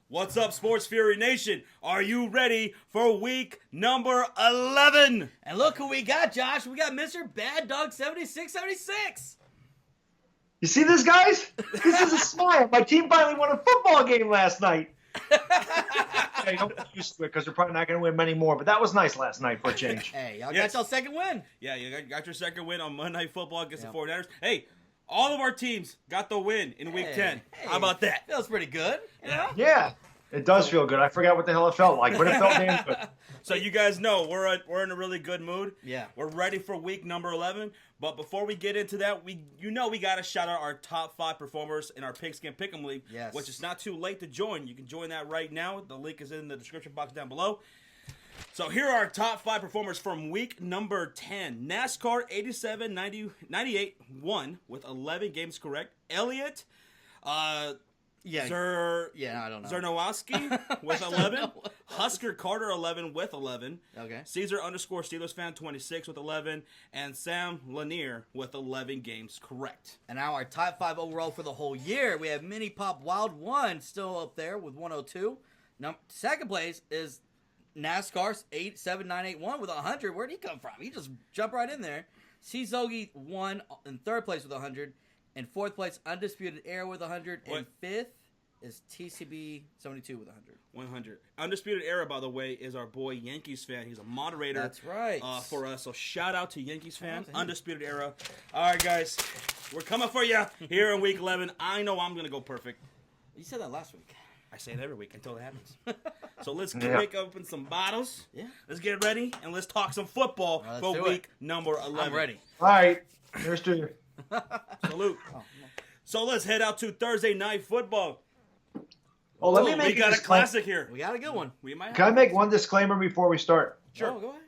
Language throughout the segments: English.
What's up, Sports Fury Nation? Are you ready for week number 11? And look who we got, Josh. We got MrBaddog7676. You see this, guys? This is a smile. My team finally won a football game last night. Hey, don't get used to it because you're probably not going to win many more, but that was nice last night for a change. Hey, y'all got your second win. Yeah, you got your second win on Monday Night Football against the 49ers. Hey, all of our teams got the win in Week 10. How about that? Feels pretty good. You know? Yeah, it does feel good. I forgot what the hell it felt like, but it felt damn good. So you guys know we're in a really good mood. Yeah. We're ready for week number 11. But before we get into that, we got to shout out our top 5 performers in our Pigskin Pick'em League, which is not too late to join. You can join that right now. The link is in the description box down below. So here are our top 5 performers from week number 10. NASCAR 8798 won with 11 games correct. Elliot, I don't know. Zernowski with 11. Husker Carter 11 with 11. Okay. Caesar _ Steelers fan 26 with 11. And Sam Lanier with 11 games correct. And now our top 5 overall for the whole year. We have Mini Pop Wild 1 still up there with 102. Second place is NASCAR 87981 with 100. Where'd he come from? He just jumped right in there. C-Zogi 1 in third place with 100. In fourth place, Undisputed Era with 100. And fifth is TCB 72 with 100. 100. Undisputed Era, by the way, is our boy Yankees fan. He's a moderator. That's right. For us. So shout out to Yankees fan, Undisputed Era. All right, guys, we're coming for you here in Week 11. I know I'm gonna go perfect. You said that last week. I say it every week until it happens. So let's break open some bottles. Yeah. Let's get ready and let's talk some football for week number 11. I'm ready. All right. Here's to you. Salute. So let's head out to Thursday Night Football. Oh, let me make we got a classic here. We got a good one. Can I make one disclaimer before we start? Sure. Go ahead.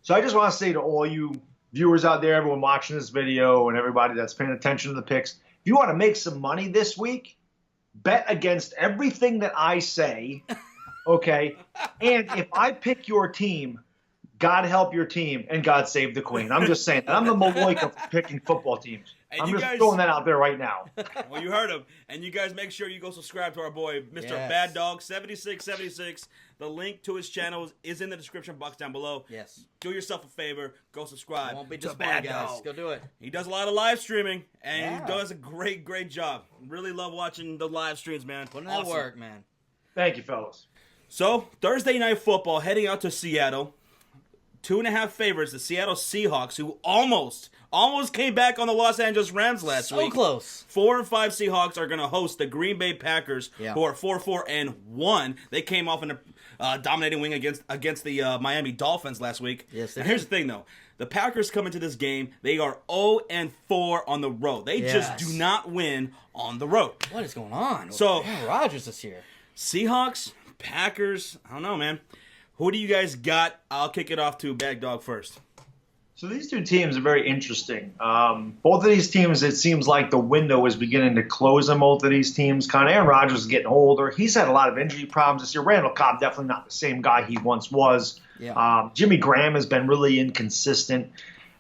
So I just want to say to all you viewers out there, everyone watching this video, and everybody that's paying attention to the picks, if you want to make some money this week, bet against everything that I say, okay? And if I pick your team, God help your team, and God save the Queen. I'm just saying that. I'm the Maloik of picking football teams. And I'm just throwing that out there right now. Well, you heard him. And you guys make sure you go subscribe to our boy, MrBaddog7676. The link to his channel is in the description box down below. Yes. Do yourself a favor. Go subscribe. It won't be to just Bad guys. Dog. Go do it. He does a lot of live streaming, and he does a great job. Really love watching the live streams, man. Putting that work, man. Thank you, fellas. So, Thursday Night Football, heading out to Seattle. 2.5 favorites, the Seattle Seahawks, who almost came back on the Los Angeles Rams last week. So close. 4 and 5 Seahawks are going to host the Green Bay Packers, who are 4-4-1. They came off in a dominating win against the Miami Dolphins last week. Yes, and here's the thing, though. The Packers come into this game, they are 0-4 on the road. They just do not win on the road. What is going on? So, Aaron Rodgers this year. Seahawks, Packers, I don't know, man. Who do you guys got? I'll kick it off to Bad Dog first. So these two teams are very interesting. Both of these teams, it seems like the window is beginning to close on both of these teams. Kind of Aaron Rodgers is getting older. He's had a lot of injury problems this year. Randall Cobb, definitely not the same guy he once was. Yeah. Jimmy Graham has been really inconsistent.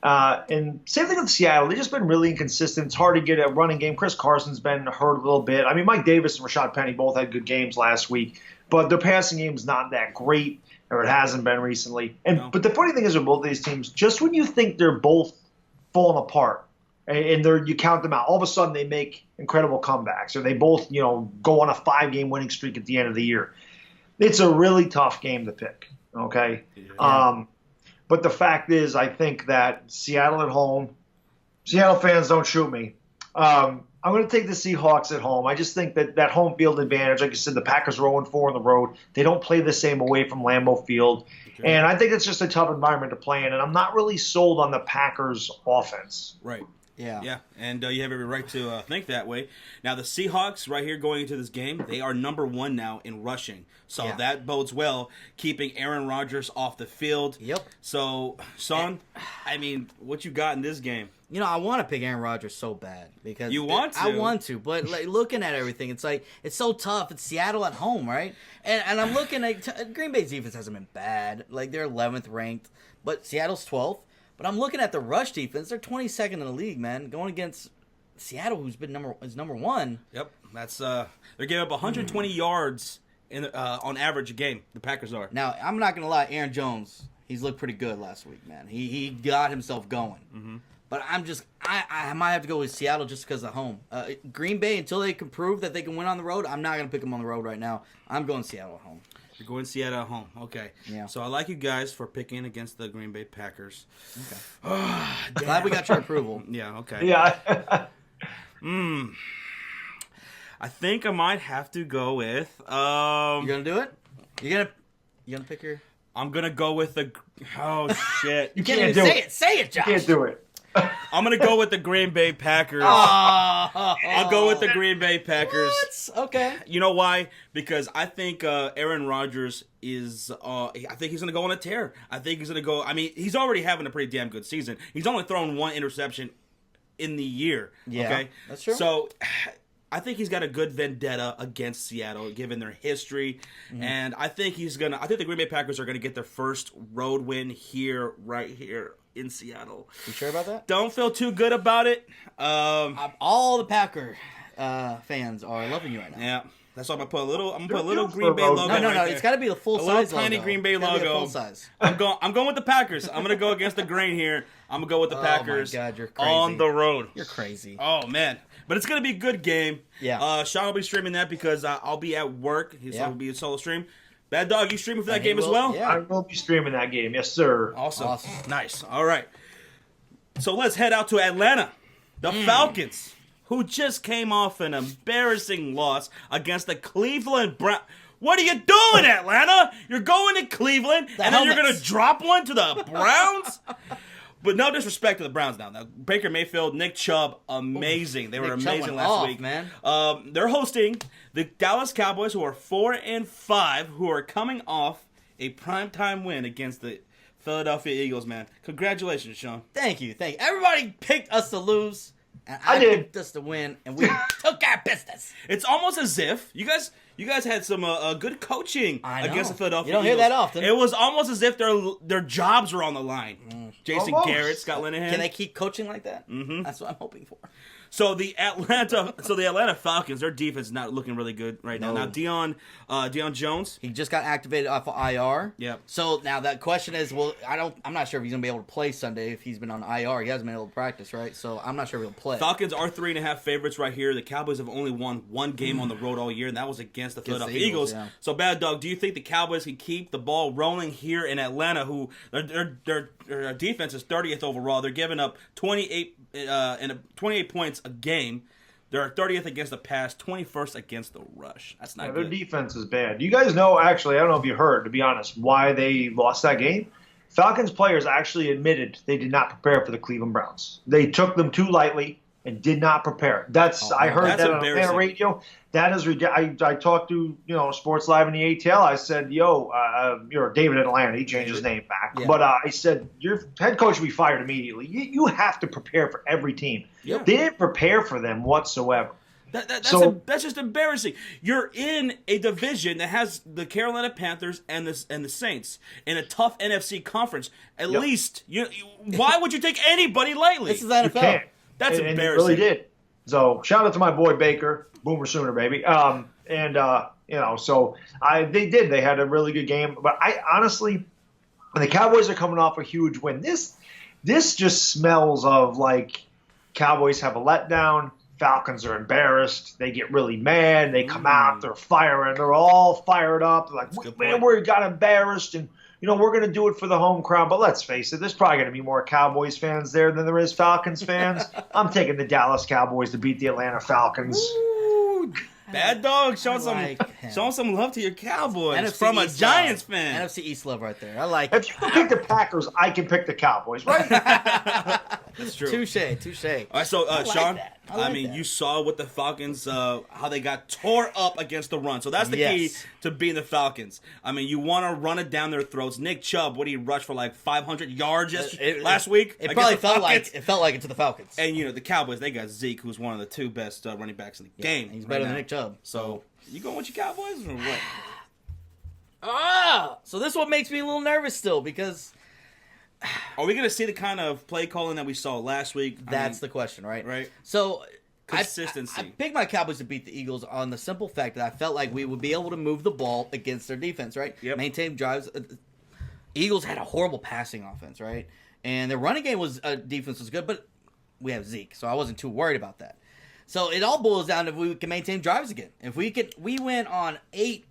And same thing with Seattle. They've just been really inconsistent. It's hard to get a running game. Chris Carson's been hurt a little bit. I mean, Mike Davis and Rashad Penny both had good games last week, but their passing game is not that great. Or it hasn't been recently. But the funny thing is with both of these teams, just when you think they're both falling apart and you count them out, all of a sudden they make incredible comebacks, or they both go on a 5-game winning streak at the end of the year. It's a really tough game to pick. Okay, but the fact is, I think that Seattle at home. Seattle fans, don't shoot me. I'm going to take the Seahawks at home. I just think that home field advantage, like you said, the Packers are 0-4 on the road. They don't play the same away from Lambeau Field. Okay. And I think it's just a tough environment to play in. And I'm not really sold on the Packers' offense. Right. Yeah. And you have every right to think that way. Now, the Seahawks right here going into this game, they are number 1 now in rushing. So that bodes well, keeping Aaron Rodgers off the field. Yep. So, son, I mean, what you got in this game? I want to pick Aaron Rodgers so bad because you want to. I want to, but looking at everything, it's like it's so tough. It's Seattle at home, right? And I'm looking at Green Bay's defense hasn't been bad. Like they're 11th ranked, but Seattle's 12th. But I'm looking at the rush defense. They're 22nd in the league, man. Going against Seattle, who's been number 1. Yep, that's they're giving up 120 yards on average a game. The Packers are. Now, I'm not going to lie. Aaron Jones, he's looked pretty good last week, man. He got himself going. Mm-hmm. But I might have to go with Seattle just because of home. Green Bay, until they can prove that they can win on the road, I'm not going to pick them on the road right now. I'm going Seattle at home. You're going Seattle at home. Okay. Yeah. So I like you guys for picking against the Green Bay Packers. Okay. Glad we got your approval. Yeah, okay. Yeah. I think I might have to go with You gonna do it? You gonna pick your I'm gonna go with the shit. You can't even say it. Say it, Josh. You can't do it. I'm gonna go with the Green Bay Packers. I'll go with the Green Bay Packers. What? Okay. You know why? Because I think Aaron Rodgers is. I think he's gonna go on a tear. I think he's gonna go. I mean, he's already having a pretty damn good season. He's only thrown one interception in the year. Yeah, okay? That's true. So I think he's got a good vendetta against Seattle, given their history, and I think he's gonna. I think the Green Bay Packers are gonna get their first road win right here in Seattle. You sure about that? Don't feel too good about it. All the Packer fans are loving you right now. Yeah, that's why I'm gonna put a little. I'm gonna put a little Green Bay logo. No. It's got to be the full size. A little tiny Green Bay logo. Full size. I'm going with the Packers. I'm gonna go against the grain here. I'm gonna go with the Packers. Oh my God, you're crazy. On the road. You're crazy. Oh man. But it's going to be a good game. Yeah. Sean will be streaming that because I'll be at work. It'll be a solo stream. Bad Dog, you streaming for that game as well? Yeah. I will be streaming that game. Yes, sir. Awesome. Nice. All right. So let's head out to Atlanta. The Falcons, who just came off an embarrassing loss against the Cleveland Browns. What are you doing, Atlanta? You're going to Cleveland, and then you're going to drop one to the Browns? But no disrespect to the Browns now. Baker Mayfield, Nick Chubb, amazing. They were amazing last week. Man. They're hosting the Dallas Cowboys, who are 4-5, who are coming off a primetime win against the Philadelphia Eagles, man. Congratulations, Sean. Thank you. Everybody picked us to lose, and I picked us to win, and we took our business. It's almost as if you guys had some good coaching against the Philadelphia Eagles. You don't hear that often. It was almost as if their jobs were on the line. Jason Garrett, Scott Linehan. Can they keep coaching like that? Mm-hmm. That's what I'm hoping for. So the Atlanta Falcons, their defense is not looking really good right now. Now Deion Jones, he just got activated off of IR. Yep. So now that question is, I'm not sure if he's gonna be able to play Sunday if he's been on IR. He hasn't been able to practice, right? So I'm not sure if he'll play. Falcons are 3.5 favorites right here. The Cowboys have only won one game on the road all year, and that was against the Philadelphia Eagles. Yeah. So Bad Dog, do you think the Cowboys can keep the ball rolling here in Atlanta? Who their defense is 30th overall. They're giving up 28 points a game. They're 30th against the pass, 21st against the rush. That's not good. Their defense is bad. You guys know, actually, I don't know if you heard, to be honest, why they lost that game. Falcons players actually admitted they did not prepare for the Cleveland Browns. They took them too lightly and did not prepare. I heard that on the radio. That is ridiculous. I talked to Sports Live in the ATL. I said, you're David Atlanta. He changed his name back. Yeah. But I said, your head coach will be fired immediately. You have to prepare for every team. Yeah. They didn't prepare for them whatsoever. That's just embarrassing. You're in a division that has the Carolina Panthers and the Saints in a tough NFC conference. At least, why would you take anybody lightly? This is NFL. That's embarrassing. And really did. So shout out to my boy Baker, Boomer Sooner, baby. So they did. They had a really good game. But I honestly, the Cowboys are coming off a huge win. This just smells of like Cowboys have a letdown. Falcons are embarrassed. They get really mad. They come out. They're firing. They're all fired up. They're like, man, we got embarrassed, and we're going to do it for the home crowd. But let's face it, there's probably going to be more Cowboys fans there than there is Falcons fans. I'm taking the Dallas Cowboys to beat the Atlanta Falcons. Ooh, Bad Dog, showing some love to your Cowboys NFC from a Giants fan. NFC East love right there. I like it. If you can pick the Packers, I can pick the Cowboys, right? That's true. Touche. All right, so Sean, you saw what the Falcons, how they got tore up against the run. So that's the key to beating the Falcons. I mean, you want to run it down their throats. Nick Chubb, what did he rush for, like 500 yards last week? It probably felt like it to the Falcons. And the Cowboys, they got Zeke, who's one of the two best running backs in the game. He's better than Nick Chubb. So you going with your Cowboys or what? So this one makes me a little nervous still because. Are we going to see the kind of play calling that we saw last week? That's the question, right? Right. So, consistency. I picked my Cowboys to beat the Eagles on the simple fact that I felt like we would be able to move the ball against their defense, right? Yep. Maintain drives. Eagles had a horrible passing offense, right? And their running game defense was good, but we have Zeke, so I wasn't too worried about that. So it all boils down to if we can maintain drives again. If we went on 8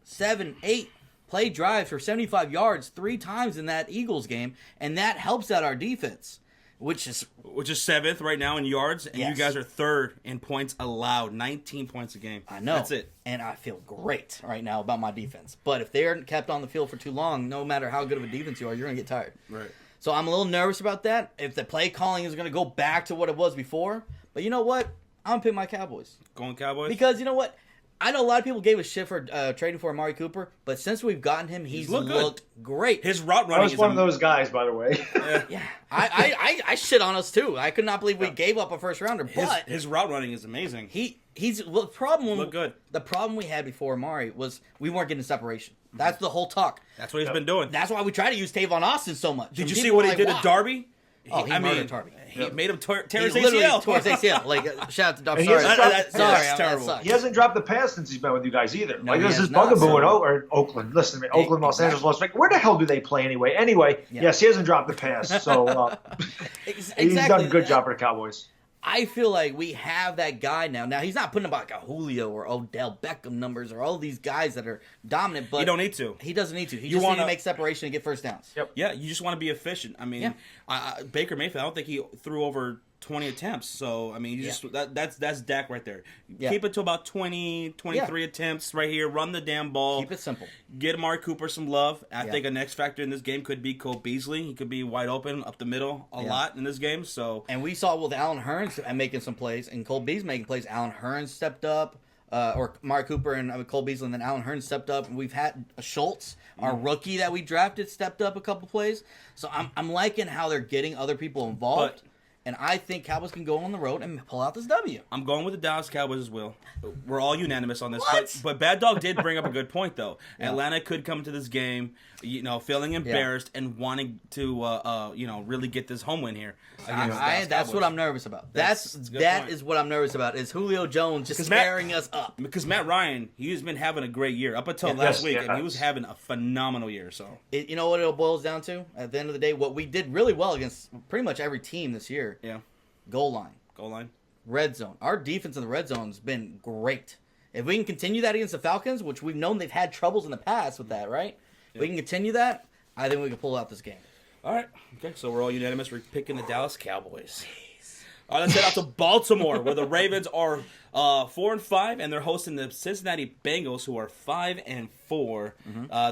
play drives for 75 yards 3 times in that Eagles game, and that helps out our defense, which is 7th right now in yards, and Yes. you guys are 3rd in points allowed, 19 points a game. I know. That's it. And I feel great right now about my defense. But if they're kept on the field for too long, no matter how good of a defense you are, you're going to get tired. Right. So I'm a little nervous about that. If the play calling is going to go back to what it was before. But you know what? I'm going to pick my Cowboys. Going Cowboys? Because you know what? I know a lot of people gave a shit for trading for Amari Cooper, but since we've gotten him, he's looked great. His route running I was one of those guys, by the way. Yeah. I shit on us too. I could not believe we gave up a first rounder, but his route running is amazing. The problem Look good. The problem we had before Amari was we weren't getting separation. That's the whole talk. That's what he's been doing. That's why we try to use Tavon Austin so much. Did And you people see what were he did like, at Darby? Oh, he murdered Darby. He made him tear He his literally ACL. tore his ACL. Like, shout out to Darby. And he Sorry, hasn't sorry, that's that terrible. sucks. He hasn't dropped the pass since he's been with you guys either. No, like he this has is not, bugaboo so- or Oakland. Listen to me, Oakland, Los Angeles, Las Vegas. Where the hell do they play anyway? Anyway, yes, he hasn't dropped the pass, so he's done a good job for the Cowboys. I feel like we have that guy now. Now, he's not putting up like a Julio or Odell Beckham numbers or all these guys that are dominant, but You don't need to. he doesn't need to. He You just needs wanna- to make separation and get first downs. Yep. Yeah, you just want to be efficient. I mean, Baker Mayfield, I don't think he threw over 20 attempts. So, I mean, you just that's Dak right there. Yeah. Keep it to about 20, 23 attempts right here. Run the damn ball. Keep it simple. Get Amari Cooper some love. I think a next factor in this game could be Cole Beasley. He could be wide open up the middle a lot in this game. So, And we saw with Allen Hurns making some plays, and Cole Beasley making plays. Allen Hurns stepped up, or Amari Cooper and Cole Beasley, and then Allen Hurns stepped up. And we've had Schultz, our rookie that we drafted, stepped up a couple plays. So I'm liking how they're getting other people involved. And I think Cowboys can go on the road and pull out this W. I'm going with the Dallas Cowboys as well. We're all unanimous on this. What? But Bad Dog did bring up a good point, though. Atlanta could come to this game, feeling embarrassed and wanting to, really get this home win here. That's what I'm nervous about. That is what I'm nervous about. Is Julio Jones just scaring us up? Because Matt Ryan, he's been having a great year up until last week, and he was having a phenomenal year. So You know what it boils down to? At the end of the day, what we did really well against pretty much every team this year. yeah, Goal line. Red zone. Our defense in the red zone has been great. If we can continue that against the Falcons, which we've known they've had troubles in the past with that, right? If we can continue that, I think we can pull out this game. All right. Okay, so we're all unanimous. We're picking the Dallas Cowboys. All right, let's head out to Baltimore, where the Ravens are 4-5, and they're hosting the Cincinnati Bengals, who are 5-4.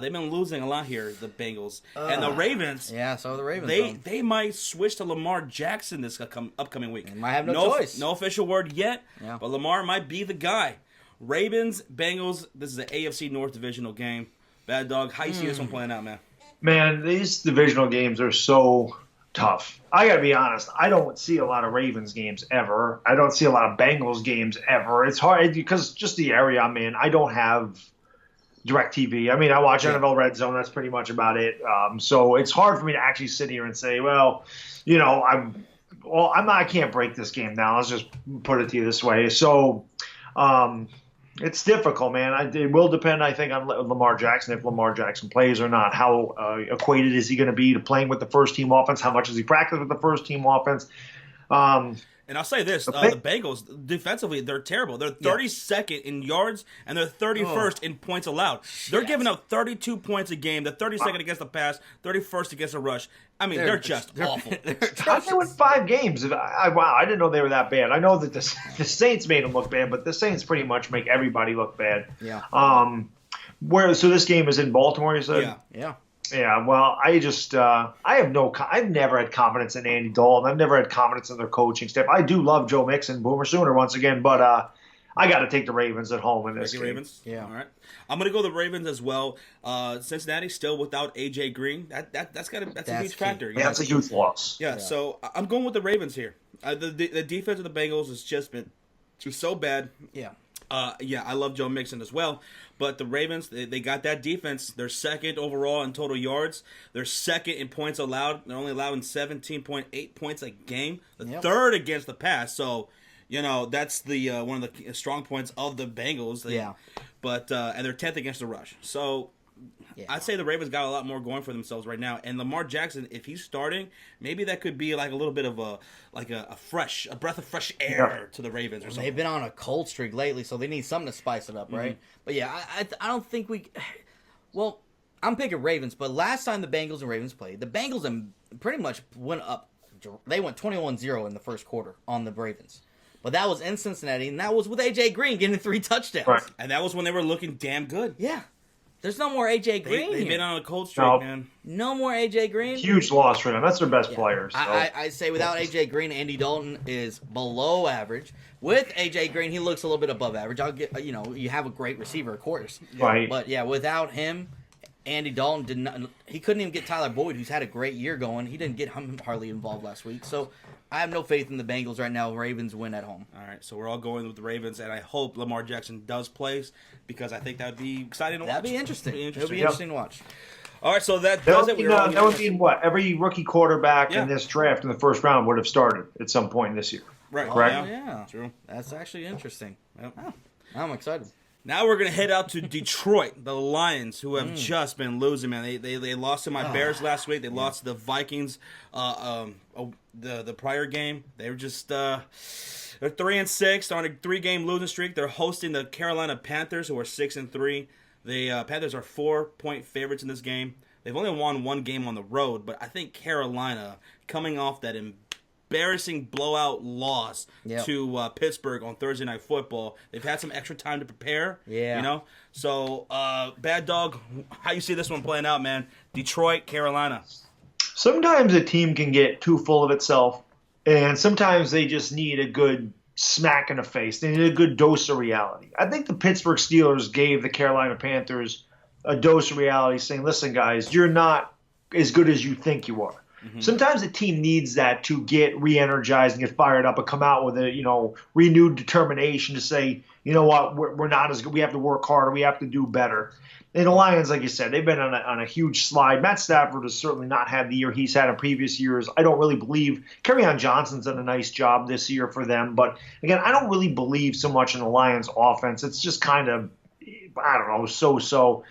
They've been losing a lot here, the Bengals, and the Ravens. Yeah, so the Ravens. They might switch to Lamar Jackson this upcoming week. They might have no choice. No official word yet, Yeah. but Lamar might be the guy. Ravens, Bengals. This is an AFC North divisional game. Bad Dog, how you see this one playing out, man? Man, these divisional games are so tough. I gotta be honest. I don't see a lot of Ravens games ever. I don't see a lot of Bengals games ever. It's hard because just the area I'm in. I don't have DirecTV. I mean, I watch NFL Red Zone. That's pretty much about it. So it's hard for me to actually sit here and say, well, I can't break this game down. Let's just put it to you this way. So. It's difficult, man. It will depend, I think, on Lamar Jackson, if Lamar Jackson plays or not. How equated is he going to be to playing with the first-team offense? How much does he practice with the first-team offense? And I'll say this, the Bengals, defensively, they're terrible. They're 32nd in yards, and they're 31st in points allowed. They're giving up 32 points a game. They're 32nd against the pass, 31st against the rush. I mean, they're just awful. How did they win 5 games? I didn't know they were that bad. I know that the Saints made them look bad, but the Saints pretty much make everybody look bad. Yeah. So this game is in Baltimore, you said? Yeah. Yeah, well, I've never had confidence in Andy Dalton. I've never had confidence in their coaching staff. I do love Joe Mixon, Boomer Sooner once again, but I got to take the Ravens at home in this game. Ravens? Yeah. All right. I'm going to go the Ravens as well. Cincinnati still without A.J. Green. That's a huge factor. Yeah, that's a huge loss. Yeah, so I'm going with the Ravens here. The defense of the Bengals has just been so bad. Yeah. I love Joe Mixon as well. But the Ravens, they got that defense. They're second overall in total yards. They're second in points allowed. They're only allowing 17.8 points a game. Third against the pass. So that's the one of the strong points of the Bengals. But and they're 10th against the rush. So I'd say the Ravens got a lot more going for themselves right now. And Lamar Jackson, if he's starting, maybe that could be like a little bit of a breath of fresh air to the Ravens or something. They've been on a cold streak lately, so they need something to spice it up, right? But yeah, I don't think we. Well, I'm picking Ravens, but last time the Bengals and Ravens played, the Bengals pretty much went up. They went 21-0 in the first quarter on the Ravens. But that was in Cincinnati, and that was with A.J. Green getting 3 touchdowns. Right. And that was when they were looking damn good. Yeah. There's no more A.J. Green They've here. been on a cold streak, man. No more A.J. Green. Huge loss for them. That's their best player. So. I say without A.J. Green, Andy Dalton is below average. With A.J. Green, he looks a little bit above average. I'll get, you have a great receiver, of course. Right. But, yeah, without him, Andy Dalton he couldn't even get Tyler Boyd, who's had a great year going. He didn't get him hardly involved last week. So I have no faith in the Bengals right now. Ravens win at home. All right, so we're all going with the Ravens, and I hope Lamar Jackson does play because I think that would be exciting to watch. That'd be interesting. It'll be interesting to watch. All right, so that does it. That would mean what? Every rookie quarterback in this draft in the first round would have started at some point this year. Right. Correct? Yeah. True. That's actually interesting. Yep. Oh, I'm excited. Now we're going to head out to Detroit, the Lions, who have just been losing, man. They lost to my Bears last week. They lost to the Vikings the prior game. They were just they're 3-6. They're on a 3-game losing streak. They're hosting the Carolina Panthers, who are 6-3. The Panthers are 4-point favorites in this game. They've only won 1 game on the road, but I think Carolina, coming off that embarrassing blowout loss to Pittsburgh on Thursday Night Football. They've had some extra time to prepare. Yeah. So, Bad Dog, how you see this one playing out, man? Detroit, Carolina. Sometimes a team can get too full of itself, and sometimes they just need a good smack in the face. They need a good dose of reality. I think the Pittsburgh Steelers gave the Carolina Panthers a dose of reality, saying, listen, guys, you're not as good as you think you are. Sometimes a team needs that to get re-energized and get fired up and come out with a renewed determination to say, you know what, we're not as good. We have to work harder. We have to do better. And the Lions, like you said, they've been on a huge slide. Matt Stafford has certainly not had the year he's had in previous years. I don't really believe Kerryon Johnson's done a nice job this year for them. But again, I don't really believe so much in the Lions offense. It's just kind of, I don't know, so-so.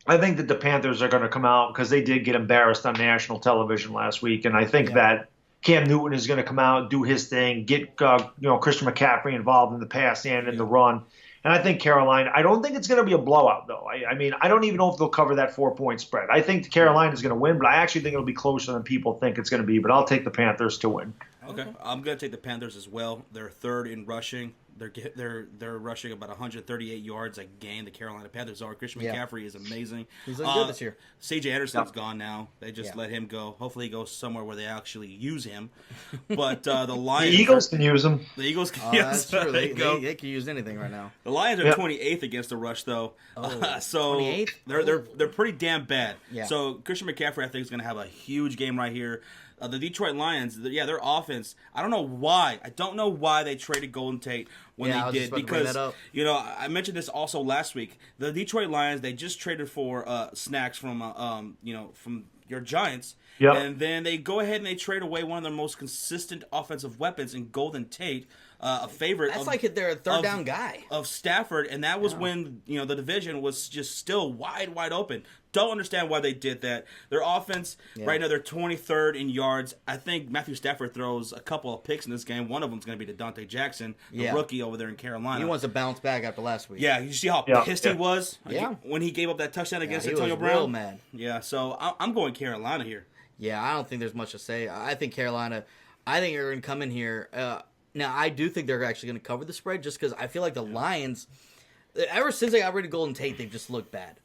I think that the Panthers are going to come out because they did get embarrassed on national television last week, and I think that Cam Newton is going to come out, do his thing, get Christian McCaffrey involved in the pass and in the run. And I think Carolina, I don't think it's going to be a blowout, though. I mean, I don't even know if they'll cover that 4-point spread. I think Carolina is going to win, but I actually think it'll be closer than people think it's going to be. But I'll take the Panthers to win. Okay, I'm going to take the Panthers as well. They're third in rushing. They're rushing about 138 yards a game. The Carolina Panthers are. Christian McCaffrey is amazing. He's looking good this year. C.J. Anderson's gone now. They just let him go. Hopefully, he goes somewhere where they actually use him. But the Lions, the Eagles can use him. The Eagles can. That's true. They can use anything right now. The Lions are 28th against the rush, though. So 28th? They're pretty damn bad. Yeah. So Christian McCaffrey, I think, is going to have a huge game right here. The Detroit Lions, their offense, I don't know why. I don't know why they traded Golden Tate when they did. Because, I mentioned this also last week. The Detroit Lions, they just traded for snacks from your Giants. Yep. And then they go ahead and they trade away one of their most consistent offensive weapons in Golden Tate, a favorite. That's like they're a third down guy. Of Stafford, and that was when, the division was just still wide open. Don't understand why they did that. Their offense, right now, they're 23rd in yards. I think Matthew Stafford throws a couple of picks in this game. One of them's going to be to Dante Jackson, the rookie over there in Carolina. He wants to bounce back after last week. Yeah, you see how pissed he was when he gave up that touchdown against Antonio Brown? Real mad. Yeah, so I'm going Carolina here. Yeah, I don't think there's much to say. I think Carolina, they're going to come in here. Now, I do think they're actually going to cover the spread just because I feel like the Lions, ever since they got rid of Golden Tate, they've just looked bad.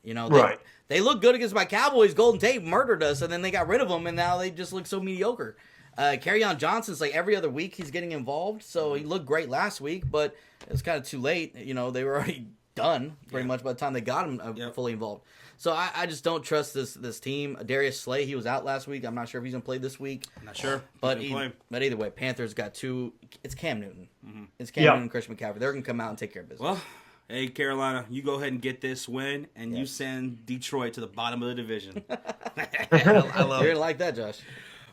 They looked good against my Cowboys. Golden Tate murdered us, and then they got rid of him, and now they just look so mediocre. Kerryon Johnson's like every other week he's getting involved, so he looked great last week, but it's kind of too late. They were already done pretty much by the time they got him fully involved. So I just don't trust this team. Darius Slay, he was out last week. I'm not sure if he's going to play this week. I'm not sure. But either way, Panthers got 2. It's Cam Newton. Mm-hmm. It's Cam Newton and Christian McCaffrey. They're going to come out and take care of business. Well, hey, Carolina, you go ahead and get this win, and you send Detroit to the bottom of the division. I love it. You're going to like that, Josh.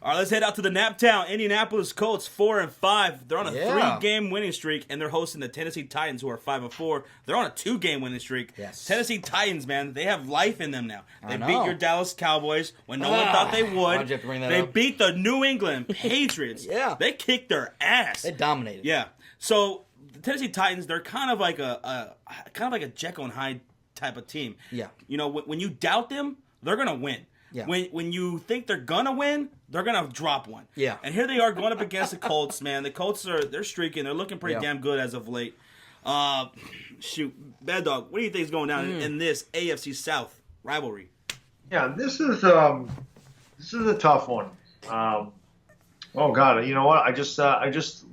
All right, let's head out to the Naptown. Indianapolis Colts, 4-5. They're on a 3-game winning streak, and they're hosting the Tennessee Titans, who are 5-4. They're on a 2-game winning streak. Yes. Tennessee Titans, man, they have life in them now. They beat your Dallas Cowboys when no one thought they would. Why'd you have to bring that up? Beat the New England Patriots. Yeah. They kicked their ass. They dominated. Yeah. So the Tennessee Titans, they're kind of like a Jekyll and Hyde type of team. Yeah. You know, when you doubt them, they're gonna win. Yeah. When you think they're gonna win, they're gonna drop one. Yeah. And here they are going up against the Colts, man. The Colts they're streaking. They're looking pretty damn good as of late. Shoot, Bad Dog, what do you think is going down in this AFC South rivalry? Yeah, this is a tough one. Oh God, you know what? I just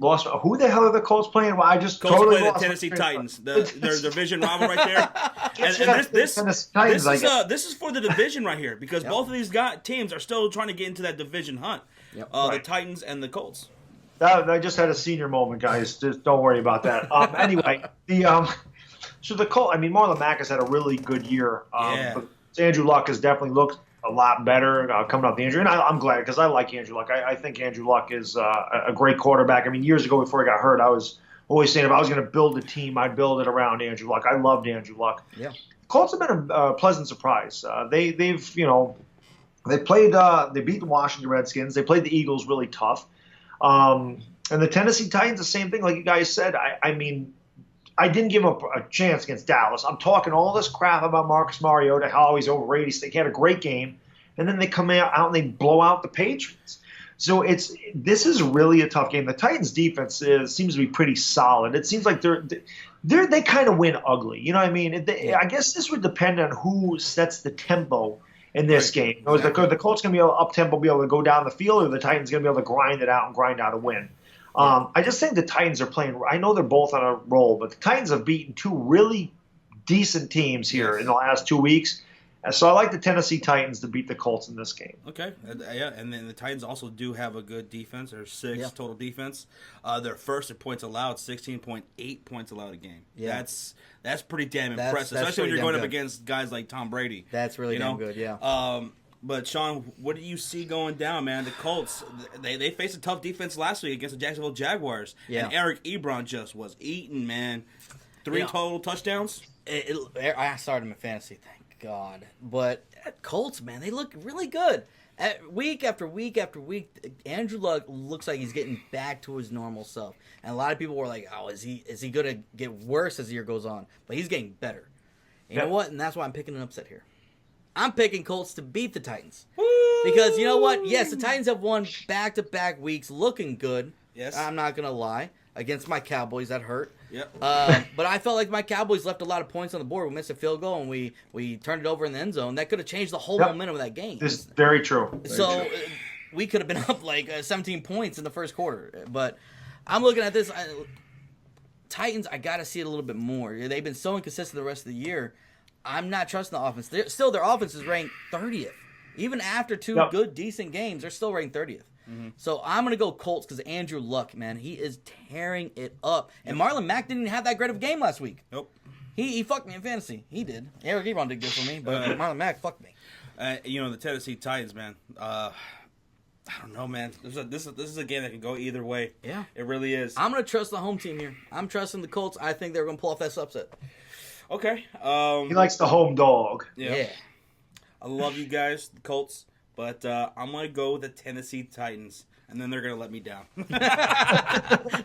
lost. Who the hell are the Colts playing? Well, I just Colts totally play the lost Tennessee Titans. Their division rival right there. and this is for the division right here because both of these teams are still trying to get into that division hunt. Yep. The Titans and the Colts. I just had a senior moment, guys. Just don't worry about that. Anyway, so the Colts. I mean, Marlon Mack has had a really good year. But Andrew Luck has definitely looked a lot better coming off the injury, and I'm glad because I like Andrew Luck. I think Andrew Luck is a great quarterback. I mean, years ago before he got hurt, I was always saying if I was going to build a team, I'd build it around Andrew Luck. I loved Andrew Luck. Yeah, Colts have been a pleasant surprise. They beat the Washington Redskins. They played the Eagles really tough, and the Tennessee Titans the same thing. Like you guys said, I mean. I didn't give him a chance against Dallas. I'm talking all this crap about Marcus Mariota, how he's overrated. He had a great game, and then they come out and they blow out the Patriots. So this is really a tough game. The Titans' defense seems to be pretty solid. It seems like they kind of win ugly. You know what I mean? I guess this would depend on who sets the tempo in this game. Exactly. The Colts going to be able to up-tempo, be able to go down the field, or the Titans going to be able to grind it out and grind out a win. I just think the Titans are playing. I know they're both on a roll, but the Titans have beaten two really decent teams here in the last 2 weeks. And so I like the Tennessee Titans to beat the Colts in this game. Okay, and then the Titans also do have a good defense. There's 6 total defense. They're first in points allowed, 16.8 points allowed a game. Yeah. That's pretty damn impressive, especially when you're going up against guys like Tom Brady. That's really damn good, yeah. But, Sean, what do you see going down, man? The Colts, they faced a tough defense last week against the Jacksonville Jaguars. Yeah. And Eric Ebron just was eating, man. 3 total touchdowns. I started him in fantasy, thank God. But Colts, man, they look really good. Week after week after week, Andrew Luck looks like he's getting back to his normal self. And a lot of people were like, oh, is he going to get worse as the year goes on? But he's getting better. You know what? And that's why I'm picking an upset here. I'm picking Colts to beat the Titans. Woo! Because you know what? Yes, the Titans have won back-to-back weeks looking good. Yes. I'm not going to lie. Against my Cowboys, that hurt. Yep. But I felt like my Cowboys left a lot of points on the board. We missed a field goal, and we turned it over in the end zone. That could have changed the whole momentum of that game. This is very true. We could have been up like 17 points in the first quarter. But I'm looking at this. Titans, I got to see it a little bit more. They've been so inconsistent the rest of the year. I'm not trusting the offense. Their offense is ranked 30th. Even after 2 good, decent games, they're still ranked 30th. Mm-hmm. So I'm going to go Colts because Andrew Luck, man, he is tearing it up. And Marlon Mack didn't have that great of a game last week. Nope. He fucked me in fantasy. He did. Eric Ebron did good for me, but Marlon Mack fucked me. The Tennessee Titans, man. I don't know, man. This is a game that can go either way. Yeah. It really is. I'm going to trust the home team here. I'm trusting the Colts. I think they're going to pull off that upset. Okay. He likes the home dog. Yeah. I love you guys, the Colts, but I'm going to go with the Tennessee Titans, and then they're going to let me down.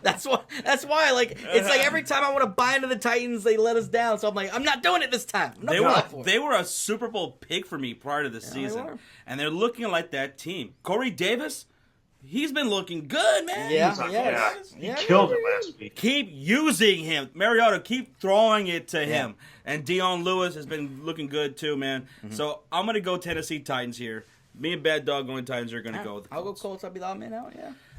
That's why. Like, it's like every time I want to buy into the Titans, they let us down. So I'm like, I'm not doing it this time. They were a Super Bowl pick for me prior to the season, and they're looking like that team. Corey Davis. He's been looking good, man. He killed him last week. Keep using him. Mariota, keep throwing it to him. And Dion Lewis has been looking good, too, man. Mm-hmm. So I'm going to go Tennessee Titans here. Me and Bad Dog going Titans are going to go with the Colts. I'll go Colts. I'll be the odd man out,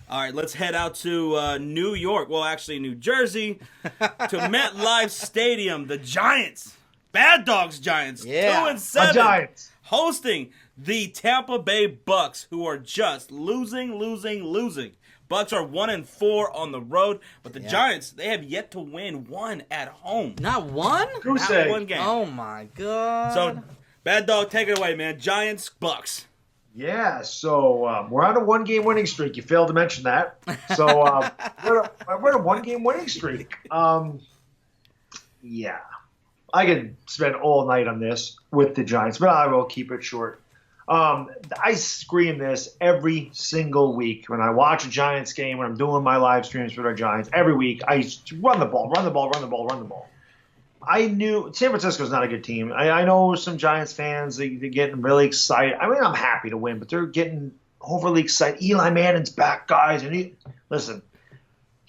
All right, let's head out to New York. Well, actually, New Jersey. To MetLife Stadium. The Giants. Bad Dog's Giants. 2-7. The Giants. Hosting the Tampa Bay Bucks, who are just losing. Bucks are 1-4 on the road, but the Giants, they have yet to win one at home. Not one? Not one game. Oh my God. So, Bad Dog, take it away, man. Giants, Bucks. Yeah, so we're on a one-game winning streak. You failed to mention that. So we're on a one-game winning streak. Yeah. I could spend all night on this with the Giants, but I will keep it short. I scream this every single week when I watch a Giants game, when I'm doing my live streams with our Giants. Every week, I run the ball, run the ball, run the ball, run the ball. I knew San Francisco's not a good team. I know some Giants fans, they're getting really excited. I mean, I'm happy to win, but they're getting overly excited. Eli Manning's back, guys. And listen,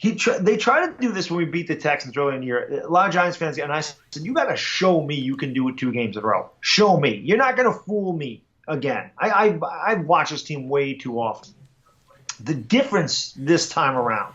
they tried to do this when we beat the Texans early in the year. A lot of Giants fans, and I said, you got to show me you can do it 2 games in a row. Show me. You're not going to fool me again. I watch this team way too often. The difference this time around,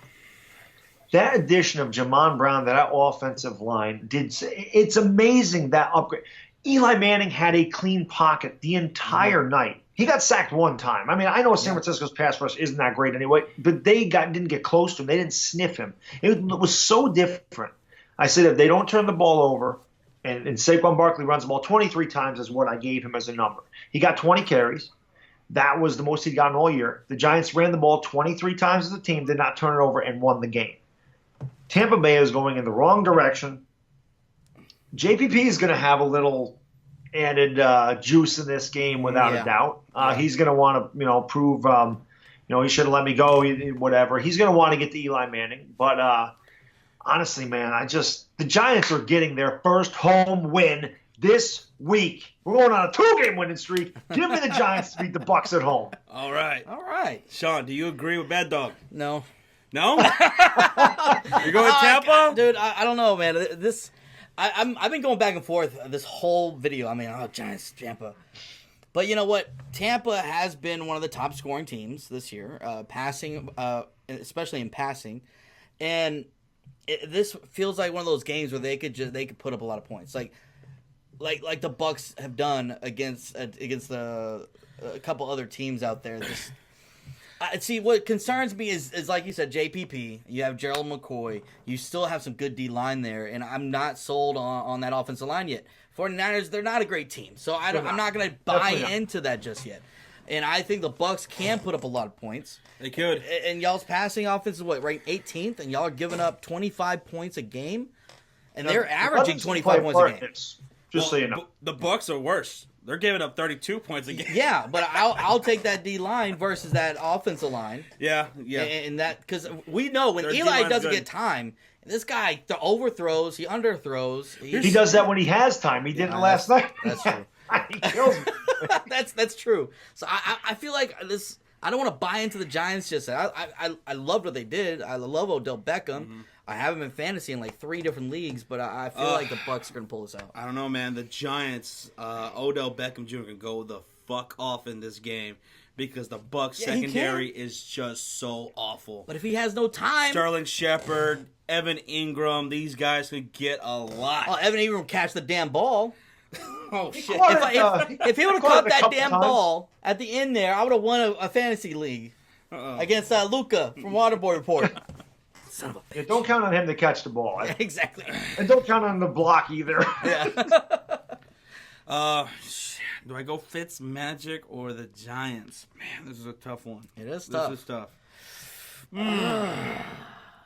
that addition of Jamon Brown, that offensive line, it's amazing that upgrade. Eli Manning had a clean pocket the entire night. He got sacked one time. I mean, I know San Francisco's pass rush isn't that great anyway, but they didn't get close to him. They didn't sniff him. It was so different. I said if they don't turn the ball over, and Saquon Barkley runs the ball 23 times is what I gave him as a number. He got 20 carries. That was the most he'd gotten all year. The Giants ran the ball 23 times as a team, did not turn it over, and won the game. Tampa Bay is going in the wrong direction. JPP is going to have a little added juice in this game without a doubt. He's going to want to, prove, he should have let me go, whatever. He's going to want to get to Eli Manning. But honestly, man, the Giants are getting their first home win this week. We're going on a 2-game winning streak. Give me the Giants to beat the Bucs at home. All right. Sean, do you agree with Bad Dog? No? You're going Tampa? Dude, I don't know, man. I've been going back and forth this whole video. I mean, Giants, Tampa. But you know what? Tampa has been one of the top scoring teams this year, passing, especially in passing. And this feels like one of those games where they could put up a lot of points. Like the Bucs have done against a couple other teams out there. See, what concerns me is like you said, JPP. You have Gerald McCoy. You still have some good D-line there, and I'm not sold on that offensive line yet. 49ers, they're not a great team, so I'm not going to buy into that just yet. And I think the Bucs can put up a lot of points. They could. And y'all's passing offense is ranked 18th, and y'all are giving up 25 points a game, and they're averaging 25 points a game. Just so you know, the Bucs are worse. They're giving up 32 points a game. Yeah, but I'll take that D line versus that offensive line. Yeah. And that, because we know when Eli doesn't get time, this guy overthrows, he underthrows. He does that when he has time. He didn't last night. That's true. He kills me. That's true. So I feel like this. I don't want to buy into the Giants just yet. I loved what they did. I love Odell Beckham. Mm-hmm. I have him in fantasy in 3 different leagues, but I feel like the Bucs are going to pull this out. I don't know, man. The Giants, Odell Beckham Jr. can go the fuck off in this game because the Bucs secondary is just so awful. But if he has no time... Sterling Shepard, Evan Ingram, these guys could get a lot. Oh, Evan Ingram catch the damn ball. Oh, shit. If he would have caught that damn ball at the end there, I would have won a fantasy league against Luca from Waterboy Report. Son of a bitch. Yeah, don't count on him to catch the ball. Exactly. And don't count on him to block either. Yeah. Do I go Fitz, Magic, or the Giants? Man, this is a tough one. It is tough. This is tough.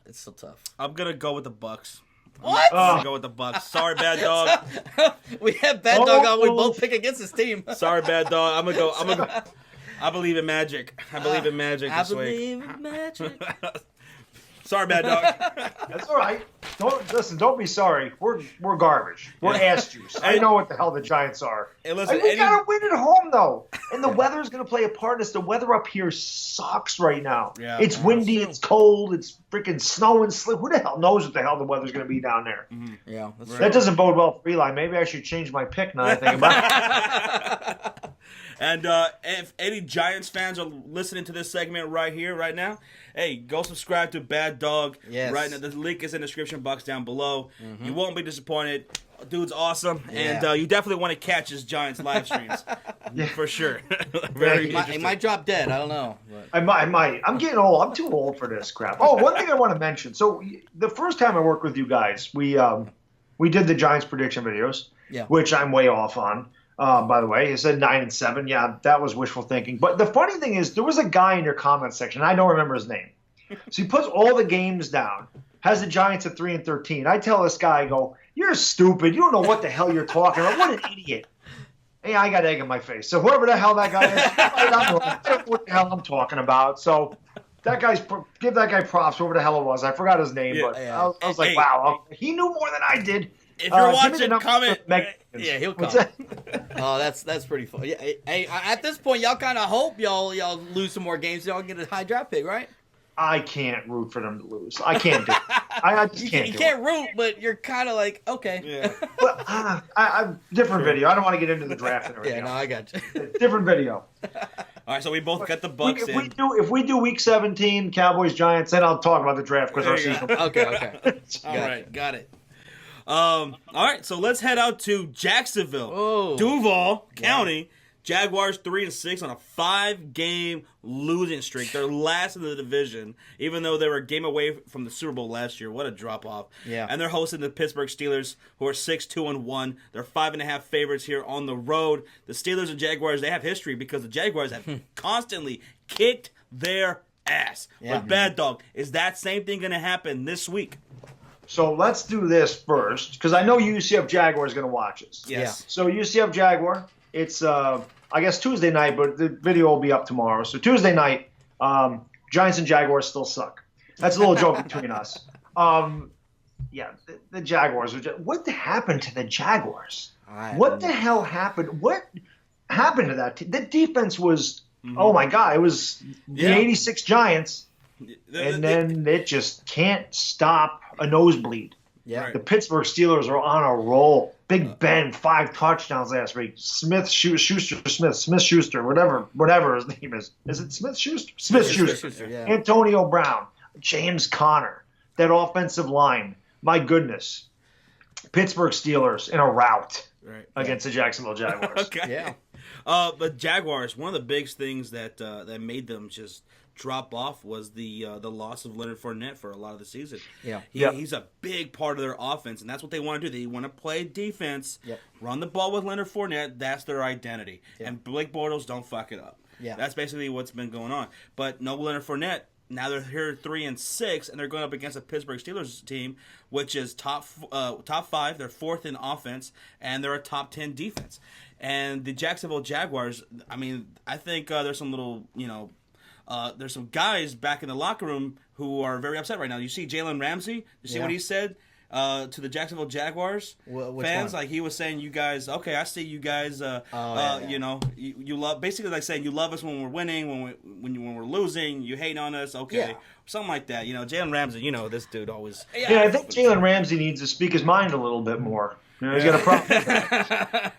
It's still tough. I'm going to go with the Bucs. What? I'm going to go with the Bucs. Sorry, Bad Dog. We have Bad Dog on. We both pick against his team. Sorry, Bad Dog. I'm going to go. I believe in magic. I believe in magic this week. I believe in magic. Sorry, Bad Dog. That's all right. Don't be sorry. We're garbage. We're ass juice. I know what the hell the Giants are. Hey, listen, we gotta win at home though, and the weather's gonna play a part in this. The weather up here sucks right now. Yeah, it's windy. It's cold. It's freaking snow and slip. Who the hell knows what the hell the weather's gonna be down there? Mm-hmm. Yeah, that doesn't bode well for Eli. Maybe I should change my pick now that I think about it. And if any Giants fans are listening to this segment right here, right now, hey, go subscribe to Bad Dog. Yes. Right now, the link is in the description box down below. Mm-hmm. You won't be disappointed. Dude's awesome, and you definitely want to catch his Giants live streams for sure. Very interesting. He might drop dead. I don't know. But. I might. I'm getting old. I'm too old for this crap. Oh, one thing I want to mention. So the first time I worked with you guys, we did the Giants prediction videos, which I'm way off on. By the way, he said 9-7. Yeah, that was wishful thinking. But the funny thing is, there was a guy in your comments section. I don't remember his name. So he puts all the games down. Has the Giants at 3-13. I tell this guy, I go, "You're stupid. You don't know what the hell you're talking about. What an idiot." Hey, I got egg in my face. So whoever the hell that guy is, I don't know what the hell I'm talking about. So give that guy props, whoever the hell it was. I forgot his name, but I was like, wow, he knew more than I did. If you're watching, comment. Yeah, he'll comment. Oh, that's pretty fun. Yeah, hey, at this point, y'all kind of hope y'all lose some more games. Y'all get a high draft pick, right? I can't root for them to lose. I can't do it. I just can't. You can't root, but you're kind of like, okay. Yeah. But different video. I don't want to get into the draft and everything. Yeah, no, I got you. Different video. All right, so we both got the Bucks in. If we do Week 17, Cowboys Giants, then I'll talk about the draft because our season. Okay. All right, got it. All right, so let's head out to Jacksonville, Duval County. Jaguars 3-6 on a 5-game losing streak. They're last in the division, even though they were a game away from the Super Bowl last year. What a drop off! Yeah, and they're hosting the Pittsburgh Steelers, who are 6-2-1. They're 5.5 favorites here on the road. The Steelers and Jaguars, they have history because the Jaguars have constantly kicked their ass. Yeah. But Bad Dog, is that same thing going to happen this week? So let's do this first, because I know UCF Jaguar is going to watch us. Yes. Yeah. So UCF Jaguar, it's I guess Tuesday night, but the video will be up tomorrow. So Tuesday night, Giants and Jaguars still suck. That's a little joke between us. Yeah, the Jaguars. What happened to the Jaguars? What the hell happened? What happened to that team? The defense was, oh my God, it was the 86 Giants. And then it just can't stop a nosebleed. Yeah. Right. The Pittsburgh Steelers are on a roll. Big Ben, 5 touchdowns last week. Smith-Schuster, whatever his name is. Is it Smith-Schuster? Smith-Schuster. Yeah. Antonio Brown, James Conner, that offensive line. My goodness. Pittsburgh Steelers in a rout against the Jacksonville Jaguars. Okay. Yeah. But Jaguars, one of the big things that made them just drop off was the loss of Leonard Fournette for a lot of the season. Yeah. He's a big part of their offense, and that's what they want to do. They want to play defense, Yep. run the ball with Leonard Fournette. That's their identity. Yeah. And Blake Bortles, don't fuck it up. Yeah. That's basically what's been going on. But no Leonard Fournette. Now they're here 3-6, and they're going up against a Pittsburgh Steelers team, which is top 5. They're 4th in offense, and they're a top 10 defense. And the Jacksonville Jaguars, I mean, I think there's some little, there's some guys back in the locker room who are very upset right now. You see Jalen Ramsey? You see what he said to the Jacksonville Jaguars fans? One? Like, he was saying, you guys, okay, I see you guys, you love, basically like saying you love us when we're winning, when we're losing, you hate on us, okay. Something like that. Jalen Ramsey, this dude always. Yeah, I think Jalen Ramsey needs to speak his mind a little bit more. He's got a problem with that.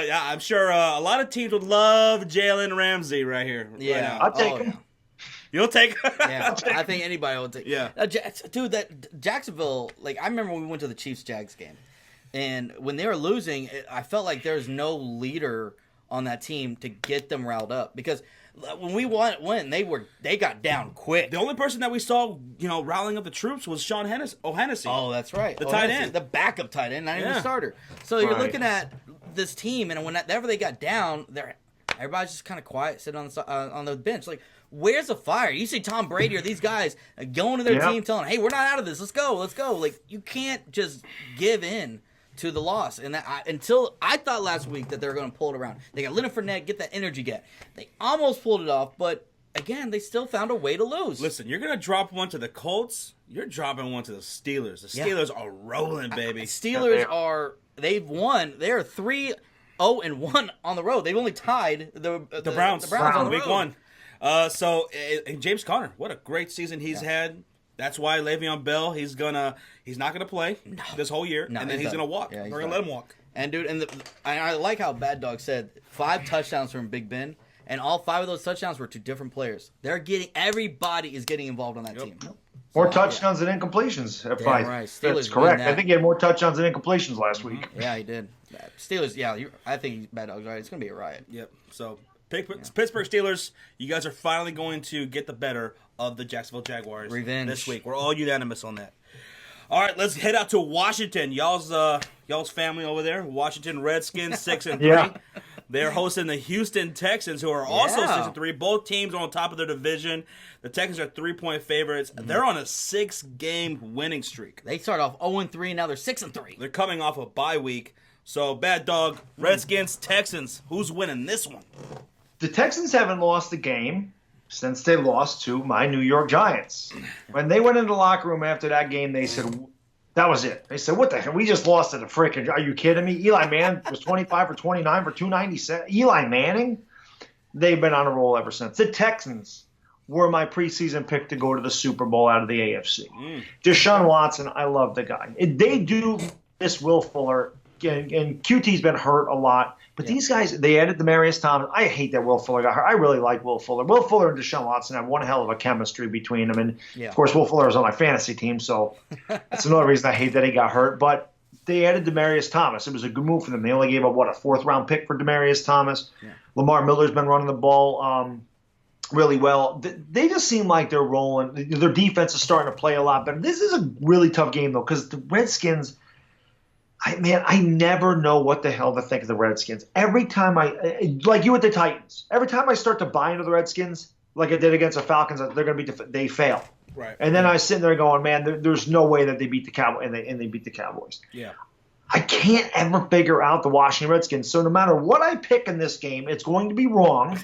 Yeah, I'm sure a lot of teams would love Jalen Ramsey right here. Yeah. Right now. I'll take him. You'll take. Yeah, I think anybody will take. Yeah, dude, that Jacksonville. Like, I remember when we went to the Chiefs-Jags game, and when they were losing, I felt like there was no leader on that team to get them riled up, because when we won, they got down quick. The only person that we saw, riling up the troops was Sean O'Hennessy. Oh, that's right, the tight end, the backup tight end, not even the starter. So you're looking at this team, and whenever they got down, everybody's just kind of quiet, sitting on the bench, like. Where's the fire? You see Tom Brady or these guys going to their team telling, hey, we're not out of this. Let's go. Like, you can't just give in to the loss. And until I thought last week that they were going to pull it around. They got Leonard Fournette, get that energy get. They almost pulled it off, but again, they still found a way to lose. Listen, you're going to drop one to the Colts. You're dropping one to the Steelers. The Steelers are rolling, baby. Steelers they've won. They're 3-0-1 on the road. They've only tied the Browns on the week road. 1. So James Conner, what a great season he's had. That's why Le'Veon Bell, he's not gonna play this whole year, and then he's gonna walk. Yeah, We're gonna let him walk. And dude, I like how Bad Dog said 5 touchdowns from Big Ben, and all 5 of those touchdowns were to different players. Everybody is getting involved on that team. More touchdowns than incompletions at 5. Right. That's correct. I think he had more touchdowns than incompletions last week. Yeah, he did. Steelers, I think Bad Dog's right. It's gonna be a riot. Yep. So. Pittsburgh Steelers, you guys are finally going to get the better of the Jacksonville Jaguars this week. We're all unanimous on that. All right, let's head out to Washington. Y'all's family over there, Washington Redskins, 6-3. They're hosting the Houston Texans, who are also 6-3. Both teams are on top of their division. The Texans are 3-point favorites. They're on a 6-game winning streak. They start off 0-3, now they're 6-3. They're coming off a bye week. So, Bad Dog, Redskins, Texans, who's winning this one? The Texans haven't lost a game since they lost to my New York Giants. When they went into the locker room after that game, they said, that was it. They said, what the hell? We just lost to the frickin'. Are you kidding me? Eli Manning was 25 for 29 for 297. Eli Manning? They've been on a roll ever since. The Texans were my preseason pick to go to the Super Bowl out of the AFC. Deshaun Watson, I love the guy. They do miss Will Fuller, and QT's been hurt a lot. But these guys, they added Demaryius Thomas. I hate that Will Fuller got hurt. I really like Will Fuller. Will Fuller and Deshaun Watson have one hell of a chemistry between them. And, of course, Will Fuller is on my fantasy team, so that's another reason I hate that he got hurt. But they added Demaryius Thomas. It was a good move for them. They only gave up, a fourth-round pick for Demaryius Thomas. Yeah. Lamar Miller's been running the ball really well. They just seem like they're rolling. Their defense is starting to play a lot better. This is a really tough game, though, because the Redskins – I never know what the hell to think of the Redskins. Every time like you with the Titans, every time I start to buy into the Redskins, like I did against the Falcons, they're going to they fail. Right. And then I was sitting there going, man, there's no way that they beat the Cowboys, and they beat the Cowboys. Yeah. I can't ever figure out the Washington Redskins. So no matter what I pick in this game, it's going to be wrong.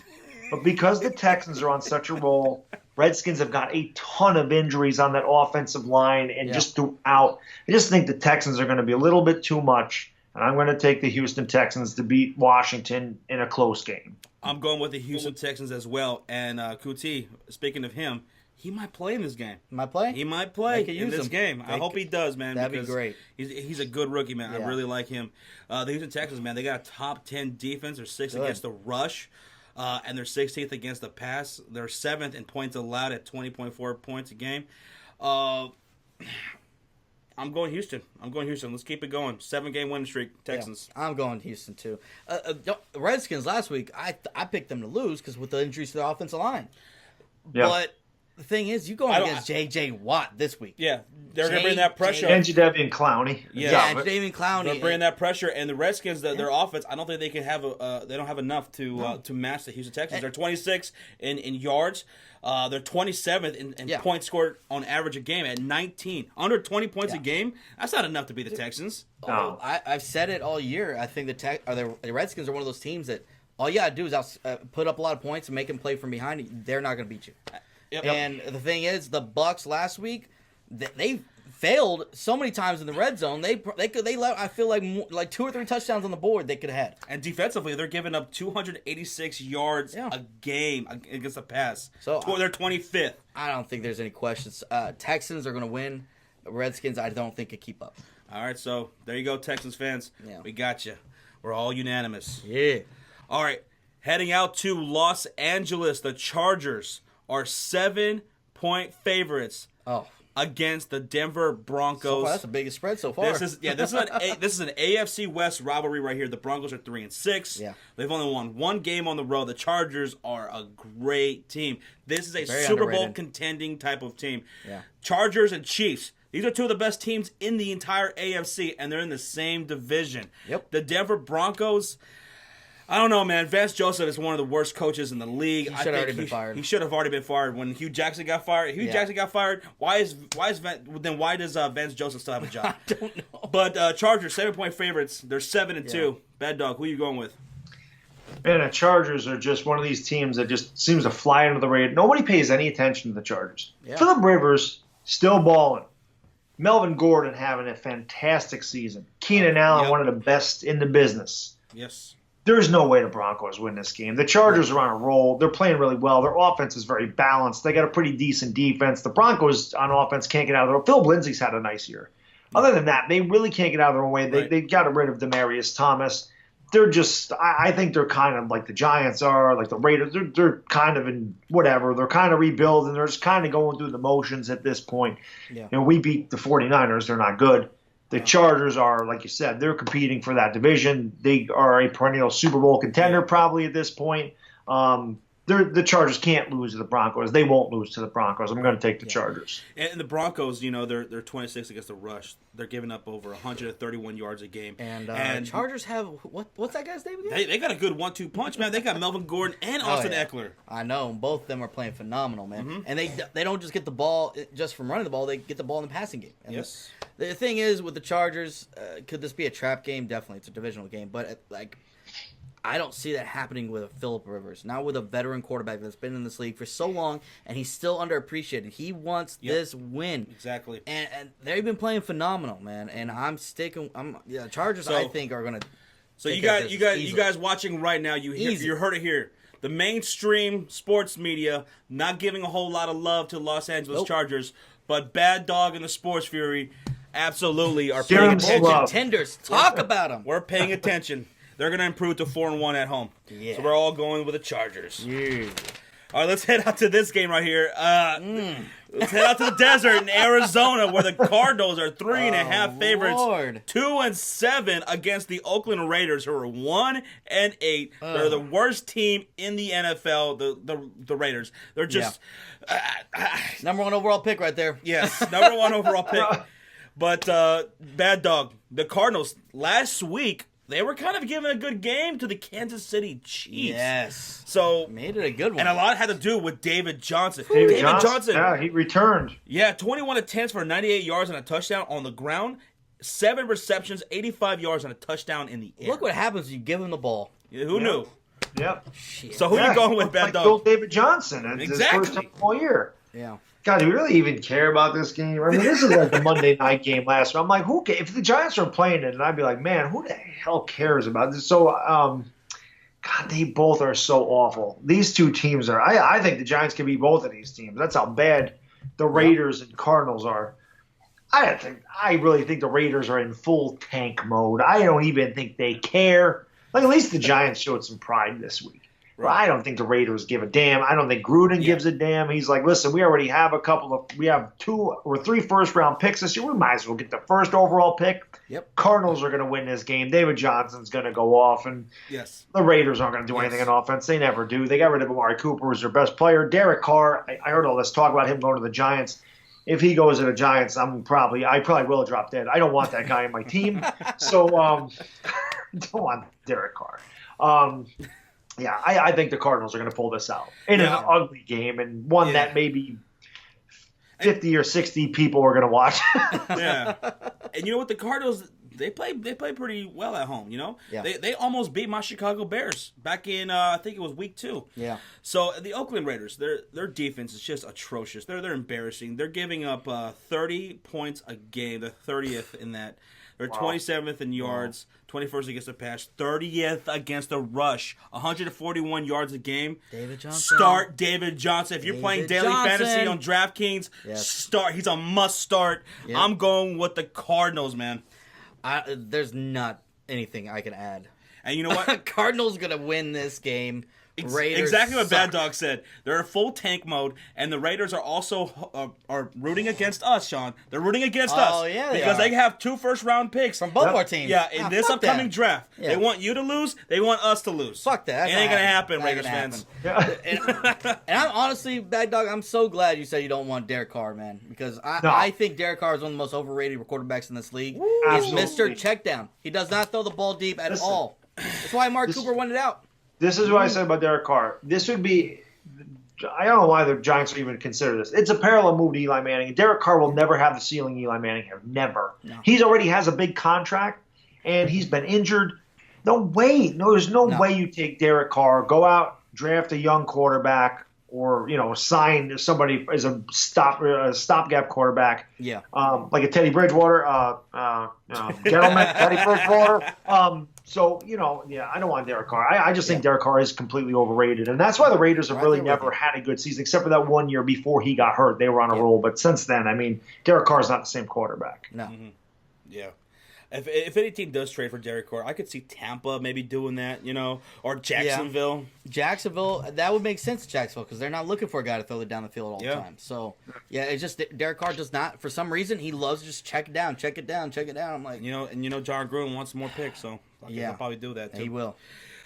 But because the Texans are on such a roll, Redskins have got a ton of injuries on that offensive line and just throughout. I just think the Texans are going to be a little bit too much, and I'm going to take the Houston Texans to beat Washington in a close game. I'm going with the Houston Texans as well. And Kuti, speaking of him, he might play in this game. Might play? He might play in this game. I hope he does, man. That'd be great. He's a good rookie, man. I really like him. The Houston Texans, man, they got a top 10 defense. They're 6th against the rush. And they're 16th against the pass. They're 7th in points allowed at 20.4 points a game. I'm going Houston. Let's keep it going. 7-game winning streak, Texans. Yeah, I'm going Houston, too. The Redskins last week, I picked them to lose because with the injuries to their offensive line. Yeah. But the thing is, you going against J.J. Watt this week. Yeah, they're going to bring that pressure. And Jadeveon Clowney. Yeah, Jadeveon Clowney. They're bringing that pressure, and the Redskins, their offense, I don't think they can have they don't have enough to match the Houston Texans. They're 26th in yards. They're 27th in points scored on average a game at 19. Under 20 points a game, that's not enough to beat the Texans. No. I've said it all year. I think the Redskins are one of those teams that all you got to do is put up a lot of points and make them play from behind. They're not going to beat you. Yep. And the thing is, the Bucs last week, they failed so many times in the red zone. They let, I feel like 2 or 3 touchdowns on the board they could have had. And defensively, they're giving up 286 yards a game against the pass. So they're 25th. I don't think there's any questions. Texans are going to win. Redskins, I don't think could keep up. All right, so there you go, Texans fans. Yeah. We got you. We're all unanimous. Yeah. All right, heading out to Los Angeles, the Chargers are 7-point favorites against the Denver Broncos. So far, that's the biggest spread so far. This is an AFC West rivalry right here. The Broncos are 3-6. Yeah. They've only won 1 game on the road. The Chargers are a great team. This is a Very Super underrated. Bowl contending type of team. Yeah. Chargers and Chiefs. These are 2 of the best teams in the entire AFC, and they're in the same division. Yep. The Denver Broncos, I don't know, man. Vance Joseph is one of the worst coaches in the league. He should have already been fired. He should have already been fired when Hugh Jackson got fired. Jackson got fired. Why does Vance Joseph still have a job? I don't know. But Chargers 7-point favorites. They're 7-2. Bad Dog. Who are you going with? Man, the Chargers are just one of these teams that just seems to fly under the radar. Nobody pays any attention to the Chargers. Yeah. Phillip Rivers still balling. Melvin Gordon having a fantastic season. Keenan Allen, one of the best in the business. Yes. There's no way the Broncos win this game. The Chargers are on a roll. They're playing really well. Their offense is very balanced. They got a pretty decent defense. The Broncos on offense can't get out of their own. Philip Lindsay's had a nice year. Other than that, they really can't get out of their own way. They got rid of Demaryius Thomas. They're just – I think they're kind of like the Giants are, like the Raiders. They're kind of in whatever. They're kind of rebuilding. They're just kind of going through the motions at this point. Yeah. You know, we beat the 49ers. They're not good. The Chargers are, like you said, they're competing for that division. They are a perennial Super Bowl contender probably at this point. the Chargers can't lose to the Broncos. They won't lose to the Broncos. I'm going to take the Chargers. And the Broncos, they're 26 against the rush. They're giving up over 131 yards a game. And Chargers have what's that guy's name again? They got a good 1-2 punch, man. They got Melvin Gordon and Austin Eckler. I know. Both of them are playing phenomenal, man. Mm-hmm. And they don't just get the ball just from running the ball. They get the ball in the passing game. And yes. The thing is with the Chargers, could this be a trap game? Definitely, it's a divisional game. But I don't see that happening with Phillip Rivers. Not with a veteran quarterback that's been in this league for so long, and he's still underappreciated. He wants this win. Exactly. And they've been playing phenomenal, man. And I'm sticking. Chargers, I think, are gonna. So you guys watching right now, you heard it here. The mainstream sports media not giving a whole lot of love to Los Angeles Chargers, but Bad Dog and the Sports Fury absolutely are paying attention. Contenders, talk about them. We're paying attention. They're going to improve to 4-1 at home. Yeah. So we're all going with the Chargers. Yeah. All right, let's head out to this game right here. Let's head out to the desert in Arizona where the Cardinals are 3.5 favorites. Lord. 2-7 against the Oakland Raiders, who are 1-8. They're the worst team in the NFL, the Raiders. They're just... number 1 overall pick right there. Yes, number 1 overall pick. But, Bad Dog, the Cardinals, last week... they were kind of giving a good game to the Kansas City Chiefs. Yes. So made it a good one. And a lot had to do with David Johnson. David Johnson. Yeah, he returned. Yeah, 21 attempts for 98 yards and a touchdown on the ground. 7 receptions, 85 yards and a touchdown in the air. Look what happens when you give him the ball. Yeah, who knew? Yep. Shit. So who are you going with, Bad Dog? David Johnson. It's exactly. his first time all year. Yeah. God, do we really even care about this game? I mean, this is like the Monday night game last week. I'm like, who cares? If the Giants are playing it, and I'd be like, man, who the hell cares about this? So, God, they both are so awful. These two teams are. I think the Giants can beat both of these teams. That's how bad the Raiders and Cardinals are. I really think the Raiders are in full tank mode. I don't even think they care. Like, at least the Giants showed some pride this week. Right. I don't think the Raiders give a damn. I don't think Gruden gives a damn. He's like, listen, we already have we have 2 or 3 first-round picks this year. We might as well get the first overall pick. Yep. Cardinals are going to win this game. David Johnson's going to go off, and the Raiders aren't going to do anything on offense. They never do. They got rid of Amari Cooper, who's their best player. Derek Carr, I heard all this talk about him going to the Giants. If he goes to the Giants, I probably will drop dead. I don't want that guy on my team. So, don't want Derek Carr. Yeah, I think the Cardinals are going to pull this out in an ugly game, and one that maybe 50 or 60 people are going to watch. Yeah, and you know what? The Cardinals, they play pretty well at home. Yeah. They almost beat my Chicago Bears back in I think it was week 2. Yeah. So the Oakland Raiders, their defense is just atrocious. They're embarrassing. They're giving up 30 points a game. The 30th in that. They're 27th in yards, 21st against the pass, 30th against the rush, 141 yards a game. David Johnson. Start David Johnson. If you're playing daily fantasy on DraftKings, start. He's a must start. Yep. I'm going with the Cardinals, man. There's not anything I can add. And you know what? Cardinals going to win this game. Raiders exactly what suck. Bad Dog said. They're in full tank mode, and the Raiders are also are rooting against us, Sean. They're rooting against us. Oh, yeah, because they have 2 first-round picks. From both our teams. Yeah, in this upcoming draft. Yeah. They want you to lose. They want us to lose. Fuck that. It ain't going to happen, Raiders fans. Yeah. And I'm honestly, Bad Dog, I'm so glad you said you don't want Derek Carr, man. Because I think Derek Carr is one of the most overrated quarterbacks in this league. He's Mr. Checkdown. He does not throw the ball deep at all. That's why Mark Cooper won it out. This is what I said about Derek Carr. This would be – I don't know why the Giants would even consider this. It's a parallel move to Eli Manning. Derek Carr will never have the ceiling Eli Manning had. Never. No. He already has a big contract, and he's been injured. No way. No, there's no way you take Derek Carr, go out, draft a young quarterback, or sign somebody as a stopgap quarterback. Yeah. Like a Teddy Bridgewater, gentleman, Teddy Bridgewater. So, I don't want Derek Carr. I just think Derek Carr is completely overrated. And that's why the Raiders have really never had a good season, except for that 1 year before he got hurt. They were on a roll. But since then, Derek Carr is not the same quarterback. No. Mm-hmm. Yeah. If any team does trade for Derek Carr, I could see Tampa maybe doing that, or Jacksonville. Yeah. Jacksonville, that would make sense to Jacksonville because they're not looking for a guy to throw it down the field all the time. So, it's just Derek Carr does not, for some reason, he loves to just check it down. I'm like, John Gruden wants more picks, so he'll probably do that too. He will.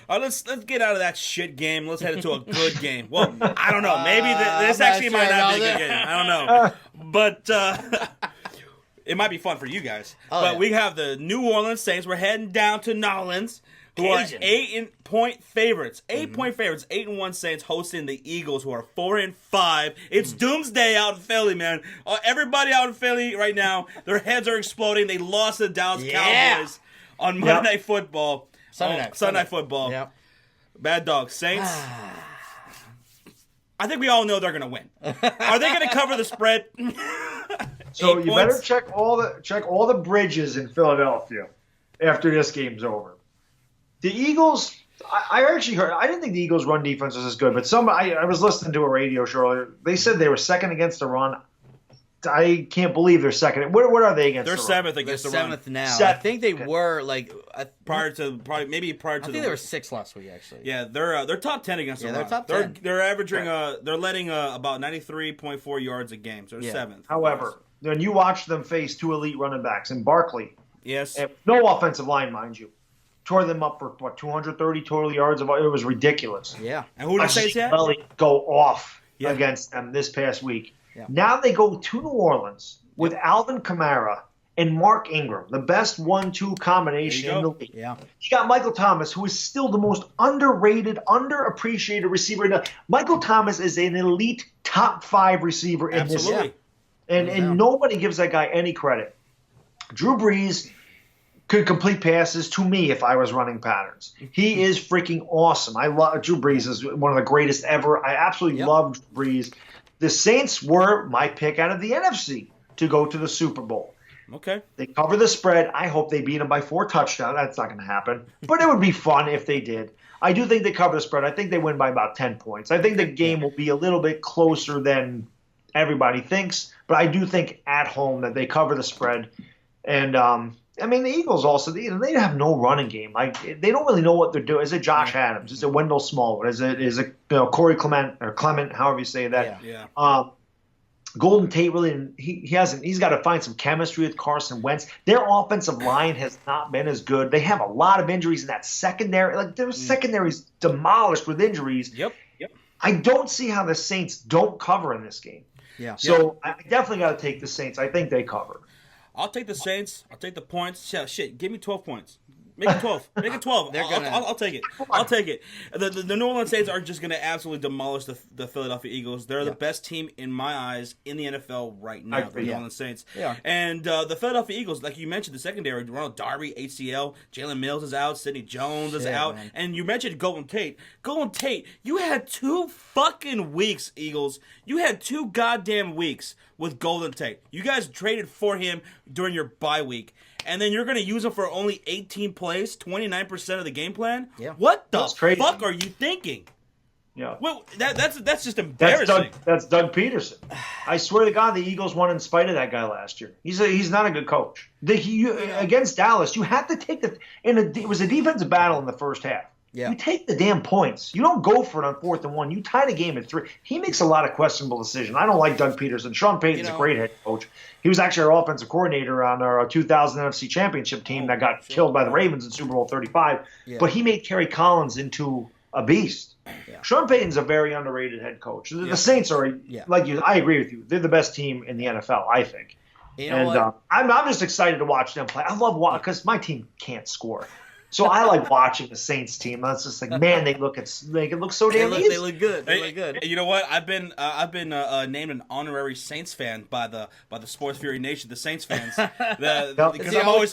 Let's get out of that shit game. Let's head into a good game. Well, I don't know. Maybe this actually might not be a good game. I don't know. But it might be fun for you guys. But we have the New Orleans Saints. We're heading down to Nolans, who are 8-point favorites. 8-point favorites. 8-1 Saints hosting the Eagles, who are 4-5. It's doomsday out in Philly, man. Everybody out in Philly right now, their heads are exploding. They lost to the Dallas Cowboys on Monday Night Football. Sunday Night Football. Yep. Bad Dog Saints. I think we all know they're going to win. Are they going to cover the spread? So you better check all the bridges in Philadelphia after this game's over. The Eagles, I actually heard. I didn't think the Eagles' run defense was as good, but I was listening to a radio show earlier. They said they were second against the run. I can't believe they're second. What are they against? They're the seventh run? against They're the run. Seventh now. I think they were like prior to. I think they were 6th last week actually. Yeah, they're top 10 against the run. They're top 10. They're averaging they're letting about 93.4 yards a game. So they're seventh. However, when you watch them face two elite running backs in Barkley, yes, and no offensive line, mind you, tore them up for 230 total yards. It was ridiculous. Yeah. And who did they say that? Go off against them this past week. Yeah. Now they go to New Orleans with Alvin Kamara and Mark Ingram, the best 1-2 combination in the league. Yeah. You got Michael Thomas, who is still the most underrated, underappreciated receiver. Now, Michael Thomas is an elite top 5 receiver in this league. And nobody gives that guy any credit. Drew Brees could complete passes to me if I was running patterns. He is freaking awesome. I love Drew Brees is one of the greatest ever. I absolutely love Drew Brees. The Saints were my pick out of the NFC to go to the Super Bowl. Okay. They cover the spread. I hope they beat them by 4 touchdowns. That's not going to happen. But it would be fun if they did. I do think they cover the spread. I think they win by about 10 points. I think the game will be a little bit closer than everybody thinks. But I do think at home that they cover the spread. And, I mean, the Eagles also, they have no running game. Like, they don't really know what they're doing. Is it Josh Adams? Is it Wendell Smallwood? Is it Corey Clement, or Clement, however you say that? Yeah. Golden Tate really he's got to find some chemistry with Carson Wentz. Their offensive line has not been as good. They have a lot of injuries in that secondary. Like their secondary's demolished with injuries. Yep. I don't see how the Saints don't cover in this game. Yeah. So I definitely got to take the Saints. I think they cover. I'll take the Saints. I'll take the points. Yeah, shit, give me 12 points. Make it 12. Make it 12. I'll take it. I'll take it. The New Orleans Saints are just going to absolutely demolish the Philadelphia Eagles. They're the best team in my eyes in the NFL right now, the New Orleans Saints. Yeah. And the Philadelphia Eagles, like you mentioned, the secondary, Ronald Darby, ACL, Jalen Mills is out, Sidney Jones is out. Man. And you mentioned Golden Tate. Golden Tate, you had 2 fucking weeks, Eagles. You had 2 goddamn weeks with Golden Tate. You guys traded for him during your bye week. And then you're going to use him for only 18 plays, 29% of the game plan? Yeah. What the fuck are you thinking? Yeah. Well, that's just embarrassing. That's Doug Peterson. I swear to God, the Eagles won in spite of that guy last year. He's not a good coach. Against Dallas, you have to take it was a defensive battle in the first half. Yeah. You take the damn points. You don't go for it on 4th and 1. You tie the game at 3. He makes a lot of questionable decisions. I don't like Doug Peterson. Sean Payton's a great head coach. He was actually our offensive coordinator on our 2000 NFC Championship team that got killed by the Ravens in Super Bowl 35. Yeah. But he made Kerry Collins into a beast. Yeah. Sean Payton's a very underrated head coach. The Saints are, like you. I agree with you. They're the best team in the NFL, I think. You know what? I'm just excited to watch them play. I love watching because my team can't score. So I like watching the Saints team. That's just like, man, they look so damn easy. They look good. They look good. You know what? I've been named an honorary Saints fan by the Sports Fury Nation, the Saints fans, because I'm always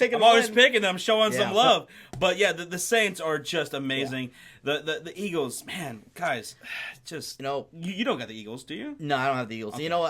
picking them, showing some love. But yeah, the Saints are just amazing. Yeah. The Eagles, man, guys, just you don't got the Eagles, do you? No, I don't have the Eagles. Okay. You know,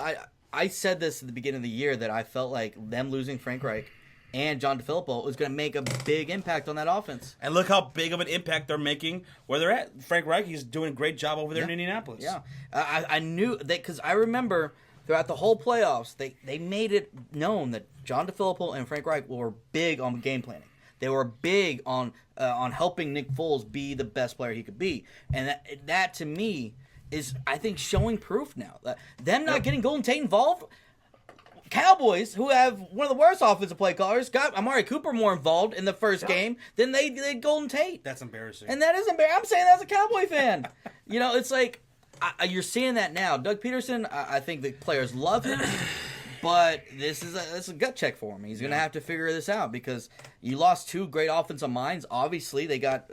I said this at the beginning of the year that I felt like them losing Frank Reich and John DeFilippo was going to make a big impact on that offense. And look how big of an impact they're making where they're at. Frank Reich is doing a great job over there in Indianapolis. Yeah. I knew that because I remember throughout the whole playoffs, they made it known that John DeFilippo and Frank Reich were big on game planning. They were big on helping Nick Foles be the best player he could be. And that to me is, I think, showing proof now. Them not getting Golden Tate involved, Cowboys, who have one of the worst offensive play callers, got Amari Cooper more involved in the first game than they did Golden Tate. That's embarrassing. And that is embarrassing. I'm saying that as a Cowboy fan. It's like you're seeing that now. Doug Peterson, I think the players love him, but this is a gut check for him. He's going to have to figure this out because you lost two great offensive minds. Obviously, they got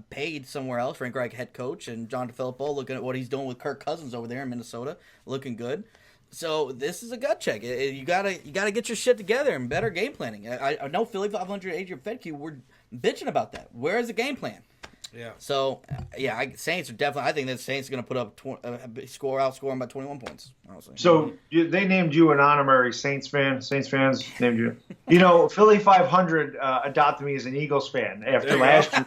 paid somewhere else. Frank Reich, head coach, and John DeFilippo, looking at what he's doing with Kirk Cousins over there in Minnesota, looking good. So this is a gut check. You gotta get your shit together and better game planning. I know Philly 500 Adrian Fedke were bitching about that. Where is the game plan? Yeah. So Saints are definitely. I think the Saints are going to put up outscore them by 21 points. Honestly. So they named you an honorary Saints fan. Saints fans named you. Philly 500 adopted me as an Eagles fan after last year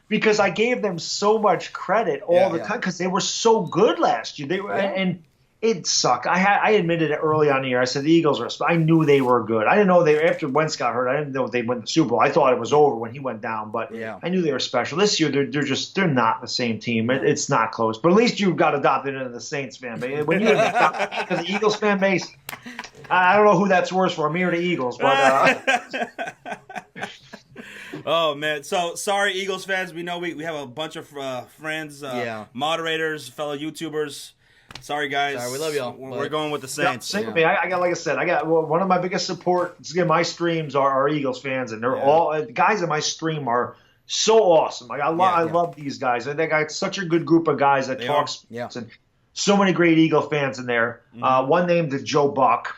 because I gave them so much credit all the time because they were so good last year. They were and. It sucked. I admitted it early on in the year. I said the Eagles are. I knew they were good. I didn't know after Wentz got hurt. I didn't know they'd win the Super Bowl. I thought it was over when he went down. But I knew they were special. This year they're not the same team. It's not close. But at least you got adopted into the Saints fan base. When you adopted the Eagles fan base, I don't know who that's worse for, me or the Eagles. But oh man, so sorry Eagles fans. We know we have a bunch of friends, moderators, fellow YouTubers. Sorry, guys. Sorry, we love y'all. We're going with the Saints. Same with me. I got, like I said, one of my biggest supports in my streams are Eagles fans, and they're all the guys in my stream are so awesome. Like I love these guys. They got such a good group of guys that talk sports, and so many great Eagle fans in there. One named is Joe Buck,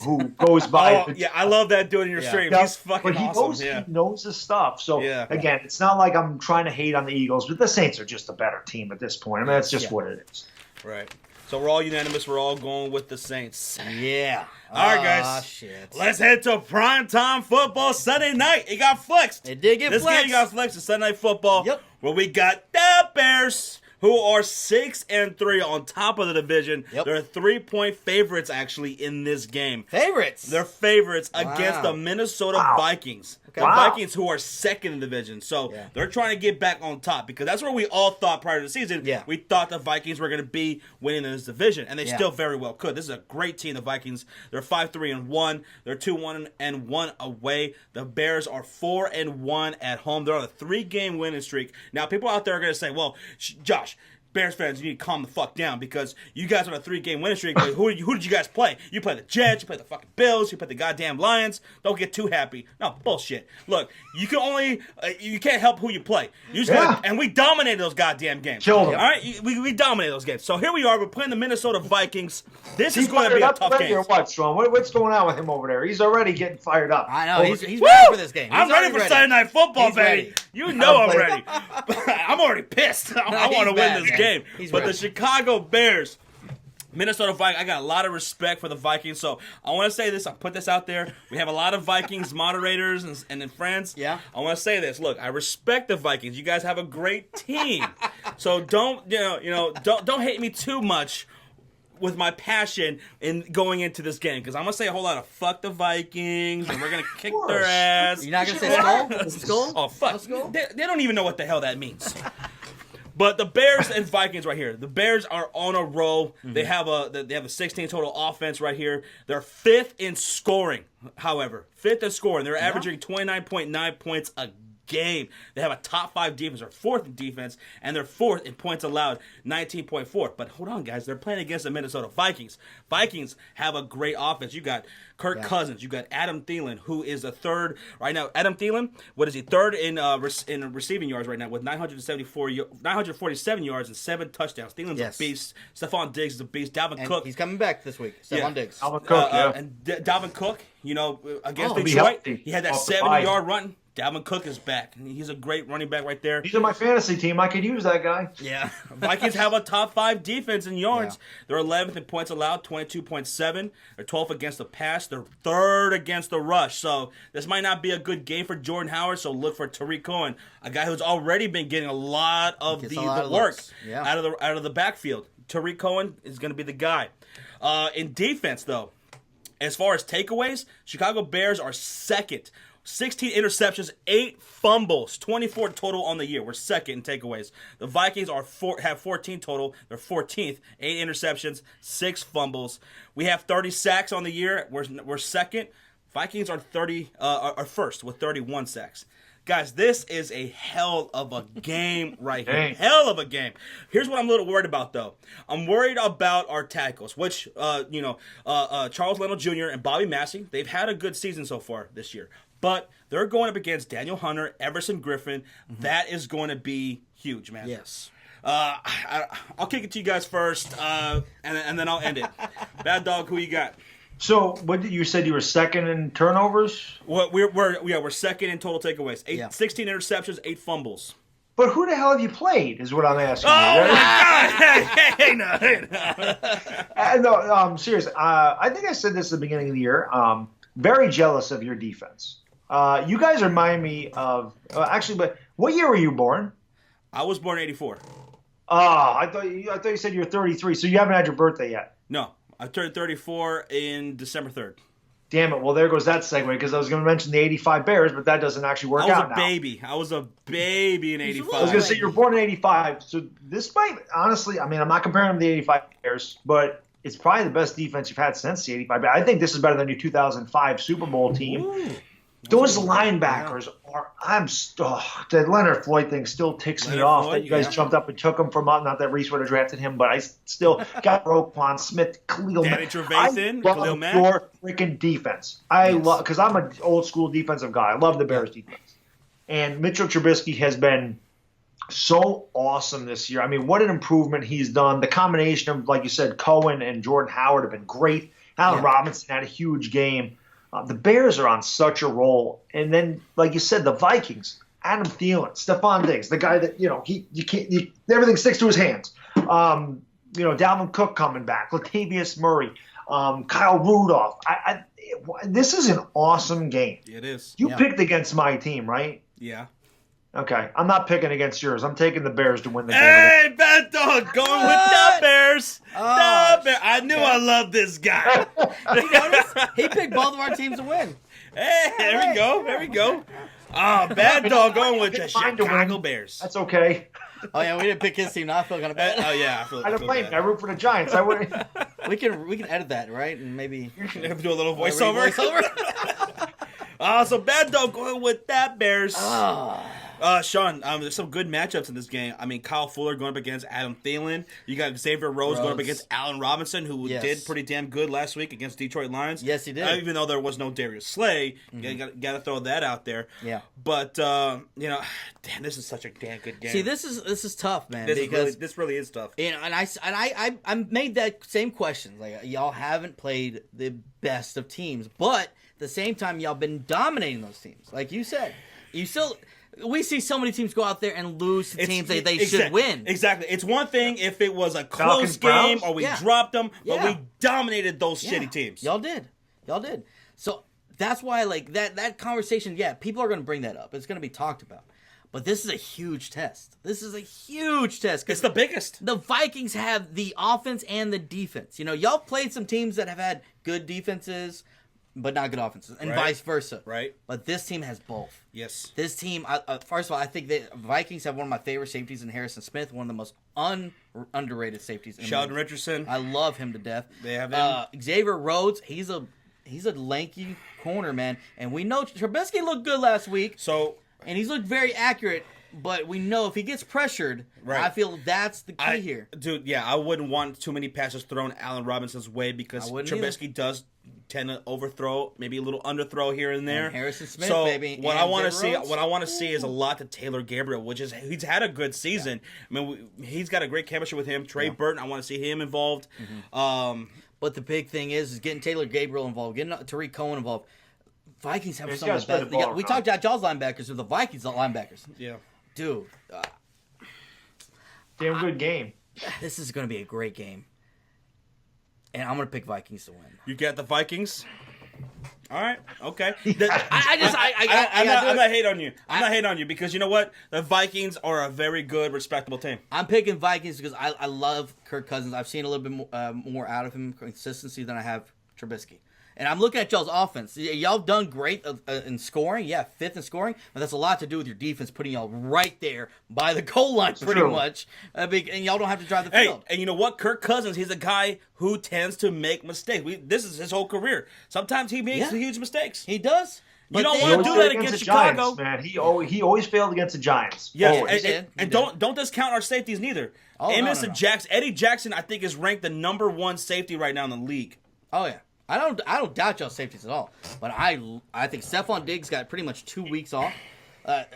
who goes by. I love that dude in your stream. He's fucking awesome. He knows his stuff. So again, it's not like I'm trying to hate on the Eagles, but the Saints are just a better team at this point. I mean, that's just what it is. Right. So we're all unanimous. We're all going with the Saints. Yeah. All right, guys. Shit. Let's head to primetime football Sunday night. It got flexed. It did get flexed. This game got flexed to Sunday Night Football. Yep. Where we got the Bears, who are 6-3 on top of the division. Yep. They're 3-point favorites, actually, in this game. Favorites? They're favorites against the Minnesota Vikings. Okay. The Vikings, who are second in the division. So they're trying to get back on top because that's where we all thought prior to the season. Yeah. We thought the Vikings were going to be winning this division, and they still very well could. This is a great team, the Vikings. They're 5-3-1. They're 2-1-1 away. The Bears are 4-1 at home. They're on a 3-game winning streak. Now, people out there are going to say, well, Josh, Bears fans, you need to calm the fuck down because you guys are on a 3-game winning streak. But who did you guys play? You play the Jets, you play the fucking Bills, you play the goddamn Lions. Don't get too happy. No, bullshit. Look, you can only you can't help who you play. You just and we dominated those goddamn games. Killed them. All right, we dominated those games. So here we are. We're playing the Minnesota Vikings. This is going to be a tough game. What, Sean? What's going on with him over there? He's already getting fired up. I know. He's ready for this game. I'm ready for Sunday Night Football, baby. Ready. You know I'm ready. I'm already pissed. I want to win this game. But the Chicago Bears, Minnesota Vikings, I got a lot of respect for the Vikings. So I want to say this. I'll put this out there. We have a lot of Vikings moderators and friends. Yeah. I want to say this. Look, I respect the Vikings. You guys have a great team. So don't hate me too much with my passion in going into this game, because I'm going to say a whole lot of fuck the Vikings, and we're going to kick their ass. You're not going to say skull? Skull? Oh, fuck. Skull? They don't even know what the hell that means. But the Bears and Vikings right here. The Bears are on a roll. Mm-hmm. They have a 16 total offense right here. They're 5th in scoring, however. 5th in scoring. They're averaging 29.9 points a game. They have a top 5 defense. They're 4th in defense, and they're 4th in points allowed, 19.4. But hold on, guys. They're playing against the Minnesota Vikings. Vikings have a great offense. You got Kirk Cousins. You got Adam Thielen, who is a third right now. Adam Thielen, what is he? Third in receiving yards right now with 947 yards and 7 touchdowns. Thielen's a beast. Stephon Diggs is a beast. Dalvin Cook. He's coming back this week. Stephon Diggs. Dalvin Cook, And Dalvin Cook, against Detroit, he had that 70-yard run. Dalvin Cook is back. He's a great running back right there. He's in my fantasy team. I could use that guy. Yeah. Vikings have a top 5 defense in yards. Yeah. They're 11th in points allowed, 22.7. They're 12th against the pass. They're 3rd against the rush. So this might not be a good game for Jordan Howard, so look for Tariq Cohen, a guy who's already been getting a lot of the work out of the backfield. Tariq Cohen is going to be the guy. In defense, though, as far as takeaways, Chicago Bears are 2nd 16 interceptions, 8 fumbles, 24 total on the year. We're second in takeaways. The Vikings have 14 total. They're 14th, 8 interceptions, 6 fumbles. We have 30 sacks on the year. We're second. Vikings are first with 31 sacks. Guys, this is a hell of a game right here. Dang. Hell of a game. Here's what I'm a little worried about, though. I'm worried about our tackles, which, Charles Leno Jr. and Bobby Massey, they've had a good season so far this year. But they're going up against Daniel Hunter, Everson Griffin. Mm-hmm. That is going to be huge, man. Yes. I'll kick it to you guys first, and then I'll end it. Bad Dog, who you got? So, what did you said you were second in turnovers? Well, we're second in total takeaways. 16 interceptions, 8 fumbles. But who the hell have you played? Is what I'm asking. Oh my God! Hey, no. No, I'm serious. I think I said this at the beginning of the year. Very jealous of your defense. You guys remind me of actually. But what year were you born? I was born in '84. Oh, I thought you said you were 33. So you haven't had your birthday yet. No. I turned 34 in December 3rd. Damn it. Well, there goes that segue because I was going to mention the 85 Bears, but that doesn't actually work out now. I was a baby in 85. I was going to say you were born in 85. So this might, honestly, I mean, I'm not comparing them to the 85 Bears, but it's probably the best defense you've had since the 85 Bears. I think this is better than your 2005 Super Bowl team. Ooh. Those linebackers are, the Leonard Floyd thing still ticks me off that you guys jumped up and took him from, not that Reese would have drafted him, but I still got Roquan Smith, Khalil Mack. Danny Trevathan, Khalil Mack. Your freaking defense. I love, because I'm an old school defensive guy. I love the Bears defense. And Mitchell Trubisky has been so awesome this year. I mean, what an improvement he's done. The combination of, like you said, Cohen and Jordan Howard have been great. Allen Robinson had a huge game. The Bears are on such a roll. And then, like you said, the Vikings, Adam Thielen, Stephon Diggs, the guy that, everything sticks to his hands. Dalvin Cook coming back, Latavius Murray, Kyle Rudolph. This is an awesome game. It is. You picked against my team, right? Yeah. Okay. I'm not picking against yours. I'm taking the Bears to win the game. Hey, Bad Dog, going with the Bears. I knew I loved this guy. He picked both of our teams to win. Hey, there we go. Bad Dog going with the Chicago Bears. That's okay. Oh yeah, we didn't pick his team. Now I feel kind of bad. Oh yeah, I don't blame you. I root for the Giants. I would. We can edit that, right? And maybe do a little voiceover. So Bad Dog going with that Bears. Sean, there's some good matchups in this game. I mean, Kyle Fuller going up against Adam Thielen. You got Xavier Rhodes going up against Allen Robinson, who did pretty damn good last week against Detroit Lions. Yes, he did. Even though there was no Darius Slay, got to throw that out there. Yeah. But damn, this is such a damn good game. See, this is tough, man. This really is tough. And I made that same question. Like, y'all haven't played the best of teams, but at the same time, y'all been dominating those teams. Like you said, we see so many teams go out there and lose to teams they should win. Exactly. It's one thing if it was a close game or we dropped them, but we dominated those shitty teams. Y'all did. So that's why, like, that conversation, people are going to bring that up. It's going to be talked about. But this is a huge test. It's the biggest. The Vikings have the offense and the defense. Y'all played some teams that have had good defenses, but not good offenses, and vice versa. Right. But this team has both. Yes. This team, first of all, I think the Vikings have one of my favorite safeties in Harrison Smith, one of the most underrated safeties. Sheldon Richardson. I love him to death. They have him. Xavier Rhodes, he's a lanky corner, man. And we know Trubisky looked good last week. And he's looked very accurate. But we know if he gets pressured, I feel that's the key here. Dude, I wouldn't want too many passes thrown Allen Robinson's way because Trubisky does tend to overthrow, maybe a little underthrow here and there. And Harrison Smith, baby. What I want to see is a lot to Taylor Gabriel, which is he's had a good season. I mean, he's got a great chemistry with him. Trey Burton, I want to see him involved. Mm-hmm. But the big thing is getting Taylor Gabriel involved, getting Tariq Cohen involved. Vikings have some of the best. We talked about y'all's linebackers, or the Vikings linebackers. Yeah. Dude. Damn good game. This is going to be a great game. And I'm going to pick Vikings to win. You got the Vikings? All right. Okay. I'm not hating on you. I'm not hating on you because you know what? The Vikings are a very good, respectable team. I'm picking Vikings because I love Kirk Cousins. I've seen a little bit more out of him, consistency, than I have Trubisky. And I'm looking at y'all's offense. Y'all done great in scoring. Yeah, 5th in scoring. But that's a lot to do with your defense putting y'all right there by the goal line pretty much. And y'all don't have to drive the field. And you know what? Kirk Cousins, he's a guy who tends to make mistakes. This is his whole career. Sometimes he makes huge mistakes. He does. You don't want to do that against Chicago. Giants, man. He always failed against the Giants. Yeah, and don't discount our safeties neither. Amos and Jackson. Eddie Jackson, I think, is ranked the number 1 safety right now in the league. Oh yeah. I don't doubt y'all safeties at all, but I think Stephon Diggs got pretty much 2 weeks off.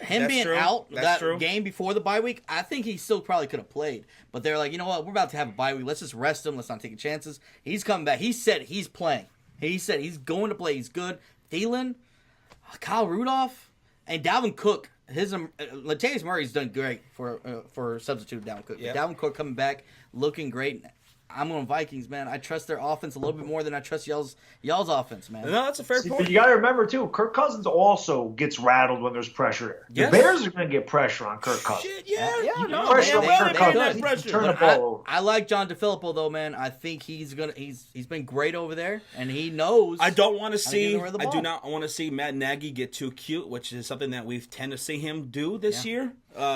Him being out that game before the bye week, I think he still probably could have played. But they're like, you know what, we're about to have a bye week. Let's just rest him. Let's not take chances. He's coming back. He said he's playing. He said he's going to play. He's good. Thielen, Kyle Rudolph, and Dalvin Cook. Latavius Murray's done great for substitute Dalvin Cook. Yep. Dalvin Cook coming back, looking great. I'm on Vikings, man. I trust their offense a little bit more than I trust y'all's offense, man. No, that's a fair point. But you got to remember, too, Kirk Cousins also gets rattled when there's pressure. Yes. The Bears are going to get pressure on Kirk Cousins. Pressure on Kirk Cousins. Turn the ball over. I like John DeFilippo, though, man. I think he's been great over there, and he knows. I don't want to see. I do not want to see Matt Nagy get too cute, which is something that we've tend to see him do this year.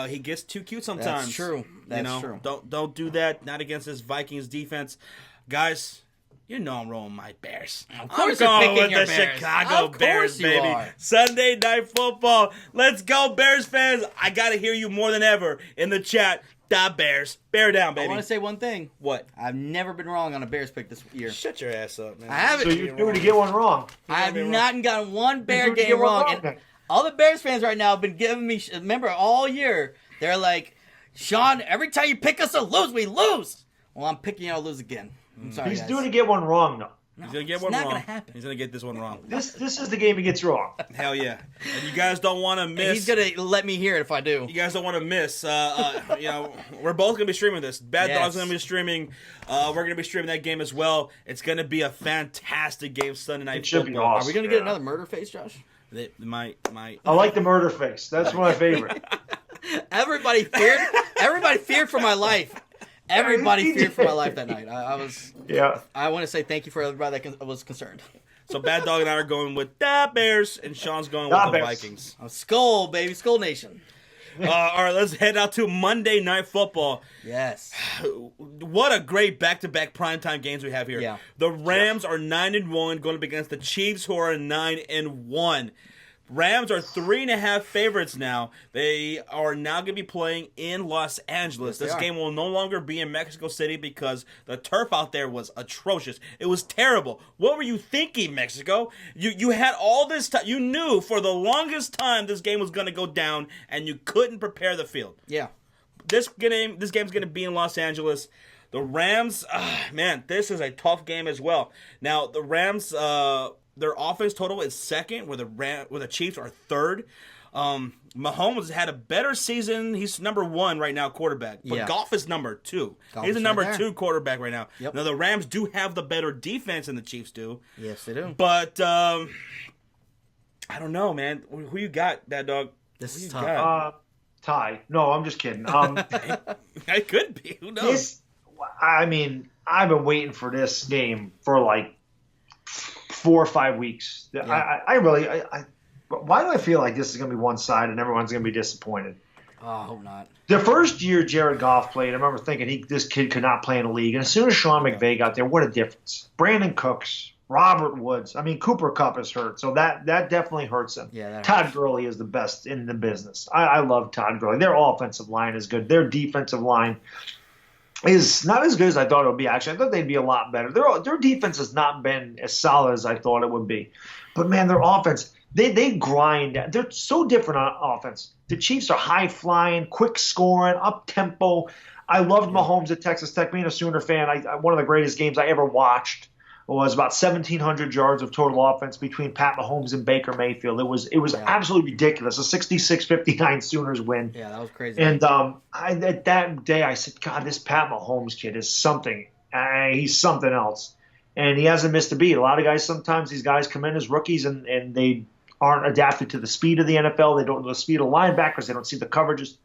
He gets too cute sometimes. That's true. That's true. Don't do that. Not against this Vikings defense, guys. You know I'm rolling my Bears. Of course, I'm going with your the Bears. Chicago Bears, baby. Sunday Night Football. Let's go, Bears fans! I gotta hear you more than ever in the chat. The Bears, bear down, baby. I want to say one thing. What? I've never been wrong on a Bears pick this year. Shut your ass up, man. I haven't. So you're doing to get one wrong. I have not gotten one Bear game wrong. And all the Bears fans right now have been giving me. Remember, all year they're like, Sean, every time you pick us to lose, we lose. Well, I'm picking you to lose again. I'm sorry, He's guys. due to get one wrong, though. He's going to get one wrong. It's not going to happen. He's going to get this one wrong. This is the game he gets wrong. Hell yeah. And you guys don't want to miss. And he's going to let me hear it if I do. You guys don't want to miss. We're both going to be streaming this. Bad Dog's going to be streaming. We're going to be streaming that game as well. It's going to be a fantastic game Sunday Night Football. Awesome. Are we going to get another murder face, Josh? I like the murder face. That's my favorite. Everybody feared for my life. Everybody feared for my life that night. I want to say thank you for everybody that was concerned. So Bad Dog and I are going with the Bears, and Sean's going with the Vikings. Skull, baby. Skull Nation. All right, let's head out to Monday Night Football. Yes. What a great back-to-back primetime games we have here. Yeah. The Rams are 9-1, going up against the Chiefs, who are 9-1. Rams are 3.5 favorites now. They are now going to be playing in Los Angeles. Yes, this game will no longer be in Mexico City because the turf out there was atrocious. It was terrible. What were you thinking, Mexico? You had all this time. You knew for the longest time this game was going to go down, and you couldn't prepare the field. Yeah. This game's going to be in Los Angeles. The Rams, man, this is a tough game as well. Now, the Rams... their offense total is second, where the Chiefs are third. Mahomes has had a better season. He's number 1 right now, quarterback. But Goff is number 2. He's the number 2 quarterback right now. Yep. Now, the Rams do have the better defense than the Chiefs do. Yes, they do. But, I don't know, man. Who you got, Bad Dog? This is tough. Tie. No, I'm just kidding. It could be. Who knows? I've been waiting for this game for like 4 or 5 weeks. Yeah. Why do I feel like this is going to be one side and everyone's going to be disappointed? Oh, I hope not. The first year Jared Goff played, I remember thinking this kid could not play in the league. And as soon as Sean McVay got there, what a difference. Brandon Cooks, Robert Woods. Cooper Kupp is hurt, so that definitely hurts him. Yeah, Todd Gurley is the best in the business. I love Todd Gurley. Their offensive line is good. Their defensive line is not as good as I thought it would be. Actually, I thought they'd be a lot better. Their defense has not been as solid as I thought it would be. But, man, their offense, they grind. They're so different on offense. The Chiefs are high-flying, quick-scoring, up-tempo. I loved Mahomes at Texas Tech. Being a Sooner fan, one of the greatest games I ever watched was about 1,700 yards of total offense between Pat Mahomes and Baker Mayfield. It was absolutely ridiculous. A 66-59 Sooners win. Yeah, that was crazy. And at that day, I said, God, this Pat Mahomes kid is something. He's something else. And he hasn't missed a beat. A lot of guys, sometimes these guys come in as rookies and they aren't adapted to the speed of the NFL. They don't know the speed of linebackers. They don't see the coverages.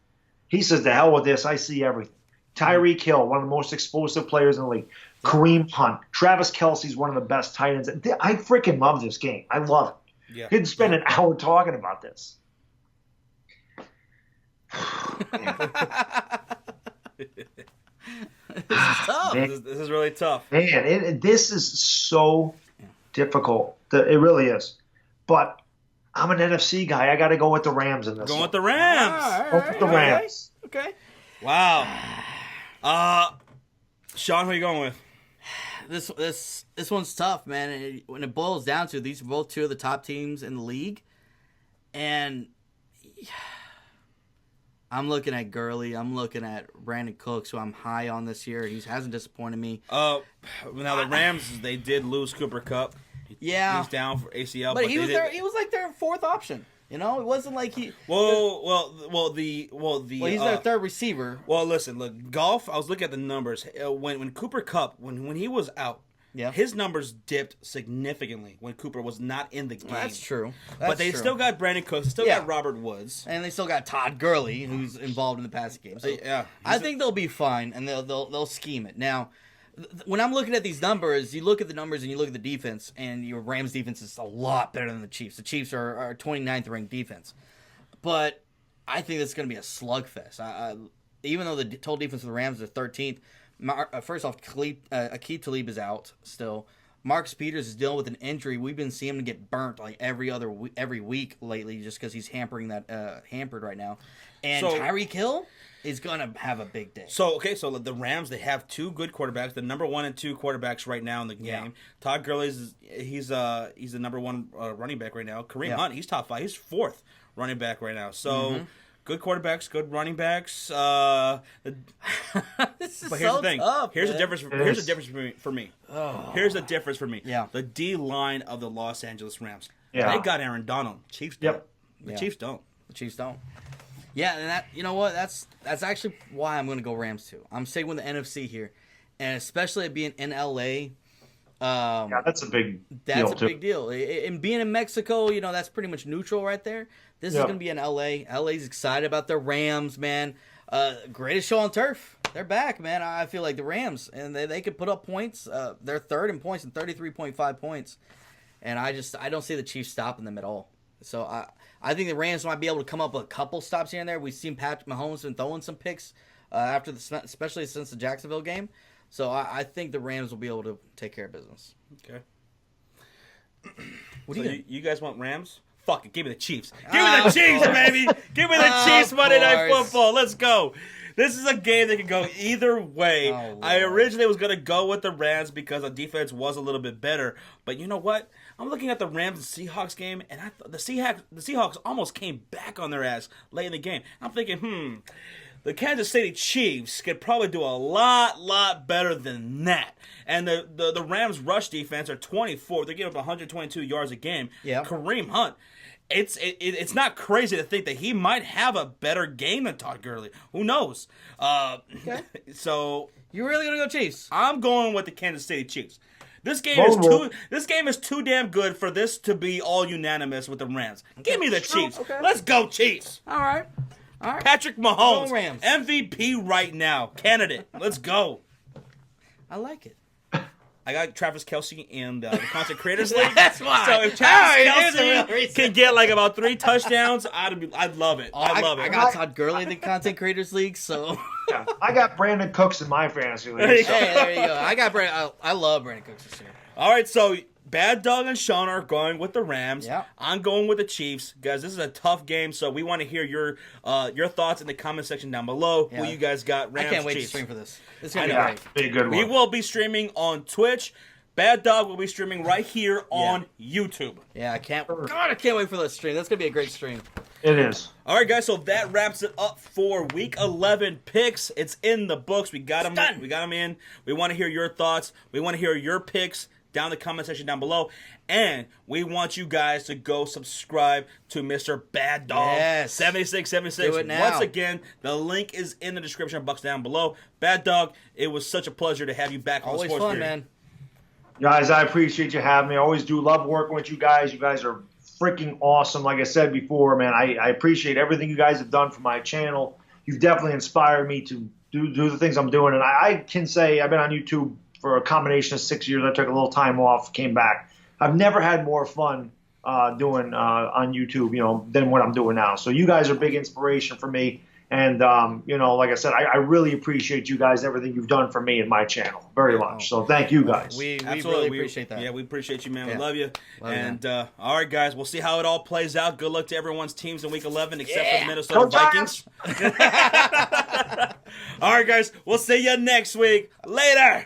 He says, to hell with this. I see everything. Tyreek Hill, one of the most explosive players in the league. Kareem Hunt. Travis Kelce's one of the best tight ends. I freaking love this game. I love it. Yeah. Could spend an hour talking about this. This is tough. This is really tough. Man, this is so difficult. It really is. But I'm an NFC guy. I got to go with the Rams in this. Going with the Rams. Go with the Rams. Okay. Wow. Sean, who are you going with? This one's tough, man. When it boils down to, these are both two of the top teams in the league, and I'm looking at Gurley. I'm looking at Brandon Cooks, who I'm high on this year. He hasn't disappointed me. Now the Rams, they did lose Cooper Kupp. Yeah, he's down for ACL, but he was like their fourth option. You know, it wasn't like he. He's their third receiver. Well, listen, look, Goff. I was looking at the numbers when Cooper Kupp when he was out. Yeah. His numbers dipped significantly when Cooper was not in the game. That's true. But they still got Brandon Cooks, still got Robert Woods, and they still got Todd Gurley, who's involved in the passing game. So I think they'll be fine, and they'll scheme it. Now, when I'm looking at these numbers, you look at the numbers and you look at the defense, and your Rams defense is a lot better than the Chiefs. The Chiefs are 29th ranked defense, but I think it's going to be a slugfest. Even though the total defense of the Rams is 13th. First off, Aqib Talib is out still. Marcus Peters is dealing with an injury. We've been seeing him get burnt like every week lately, just because he's hampered right now. And Tyreek Hill is gonna have a big day. So the Rams, they have two good quarterbacks, the number 1 and 2 quarterbacks right now in the game. Yeah. Todd Gurley he's the number 1 running back right now. Kareem Hunt, he's top 5. He's 4th running back right now. So. Good quarterbacks, good running backs. This is but here's so the thing. Tough, here's man. the difference. Here's the difference for me. Oh. Here's the difference for me. Yeah. The D line of the Los Angeles Rams. Yeah. They got Aaron Donald. Chiefs don't. The Chiefs don't. The Chiefs don't. Yeah, and you know what? That's actually why I'm going to go Rams too. I'm staying with the NFC here, and especially being in LA. That's a big deal. That's a big deal. And being in Mexico, that's pretty much neutral right there. This is going to be in LA. LA's excited about the Rams, man. Greatest show on turf. They're back, man. I feel like the Rams, and they could put up points. They're third in points and 33.5 points. And I don't see the Chiefs stopping them at all. So I think the Rams might be able to come up with a couple stops here and there. We've seen Patrick Mahomes been throwing some picks especially since the Jacksonville game. So I think the Rams will be able to take care of business. Okay. What do you guys want Rams? Fuck it, give me the Chiefs. Give me the Chiefs, baby. Give me the Chiefs Monday Night Football. Let's go. This is a game that can go either way. I originally was going to go with the Rams because the defense was a little bit better. But you know what? I'm looking at the Rams and Seahawks game, and the Seahawks almost came back on their ass late in the game. I'm thinking, the Kansas City Chiefs could probably do a lot better than that. And the Rams' rush defense are 24th. They give up 122 yards a game. Yeah. Kareem Hunt. It's not crazy to think that he might have a better game than Todd Gurley. Who knows? Okay. So you're really gonna go Chiefs? I'm going with the Kansas City Chiefs. This game is too damn good for this to be all unanimous with the Rams. Give me the Chiefs. Okay. Let's go Chiefs. All right. Patrick Mahomes, Rams. MVP right now, candidate. Let's go. I like it. I got Travis Kelce in the Content Creators League. That's why. So if Travis Kelce can get like about 3 touchdowns, I'd love it. I love it. I got Todd Gurley in the Content Creators League, so. Yeah, I got Brandon Cooks in my fantasy league. Hey, there you go. I got Brandon. I love Brandon Cooks this year. All right, so Bad Dog and Sean are going with the Rams. Yeah. I'm going with the Chiefs. Guys, this is a tough game, so we want to hear your thoughts in the comment section down below. Yeah. Who you guys got, Rams, I can't wait Chiefs. to stream for this. It's going to be great. Be a good one. We will be streaming on Twitch. Bad Dog will be streaming right here on YouTube. Yeah, I can't wait for this stream. That's going to be a great stream. It is. All right, guys, so that wraps it up for Week 11 picks. It's in the books. We got them. We got them in. We want to hear your thoughts. We want to hear your picks down in the comment section down below. And we want you guys to go subscribe to Mr. Bad Dog 7676. Do it now. Once again, the link is in the description box down below. Bad Dog, it was such a pleasure to have you back on the Always Sports fun, Period. man. Guys, I appreciate you having me. I always do love working with you guys. You guys are freaking awesome. Like I said before, man, I appreciate everything you guys have done for my channel. You've definitely inspired me to do the things I'm doing. And I can say I've been on YouTube for a combination of 6 years. I took a little time off, came back. I've never had more fun doing on YouTube, than what I'm doing now. So you guys are big inspiration for me. And, like I said, I really appreciate you guys, everything you've done for me and my channel very much. So thank you guys. We really appreciate that. Yeah, we appreciate you, man. We love you. All right, guys, we'll see how it all plays out. Good luck to everyone's teams in Week 11 except for the Minnesota Vikings. All right, guys, we'll see you next week. Later.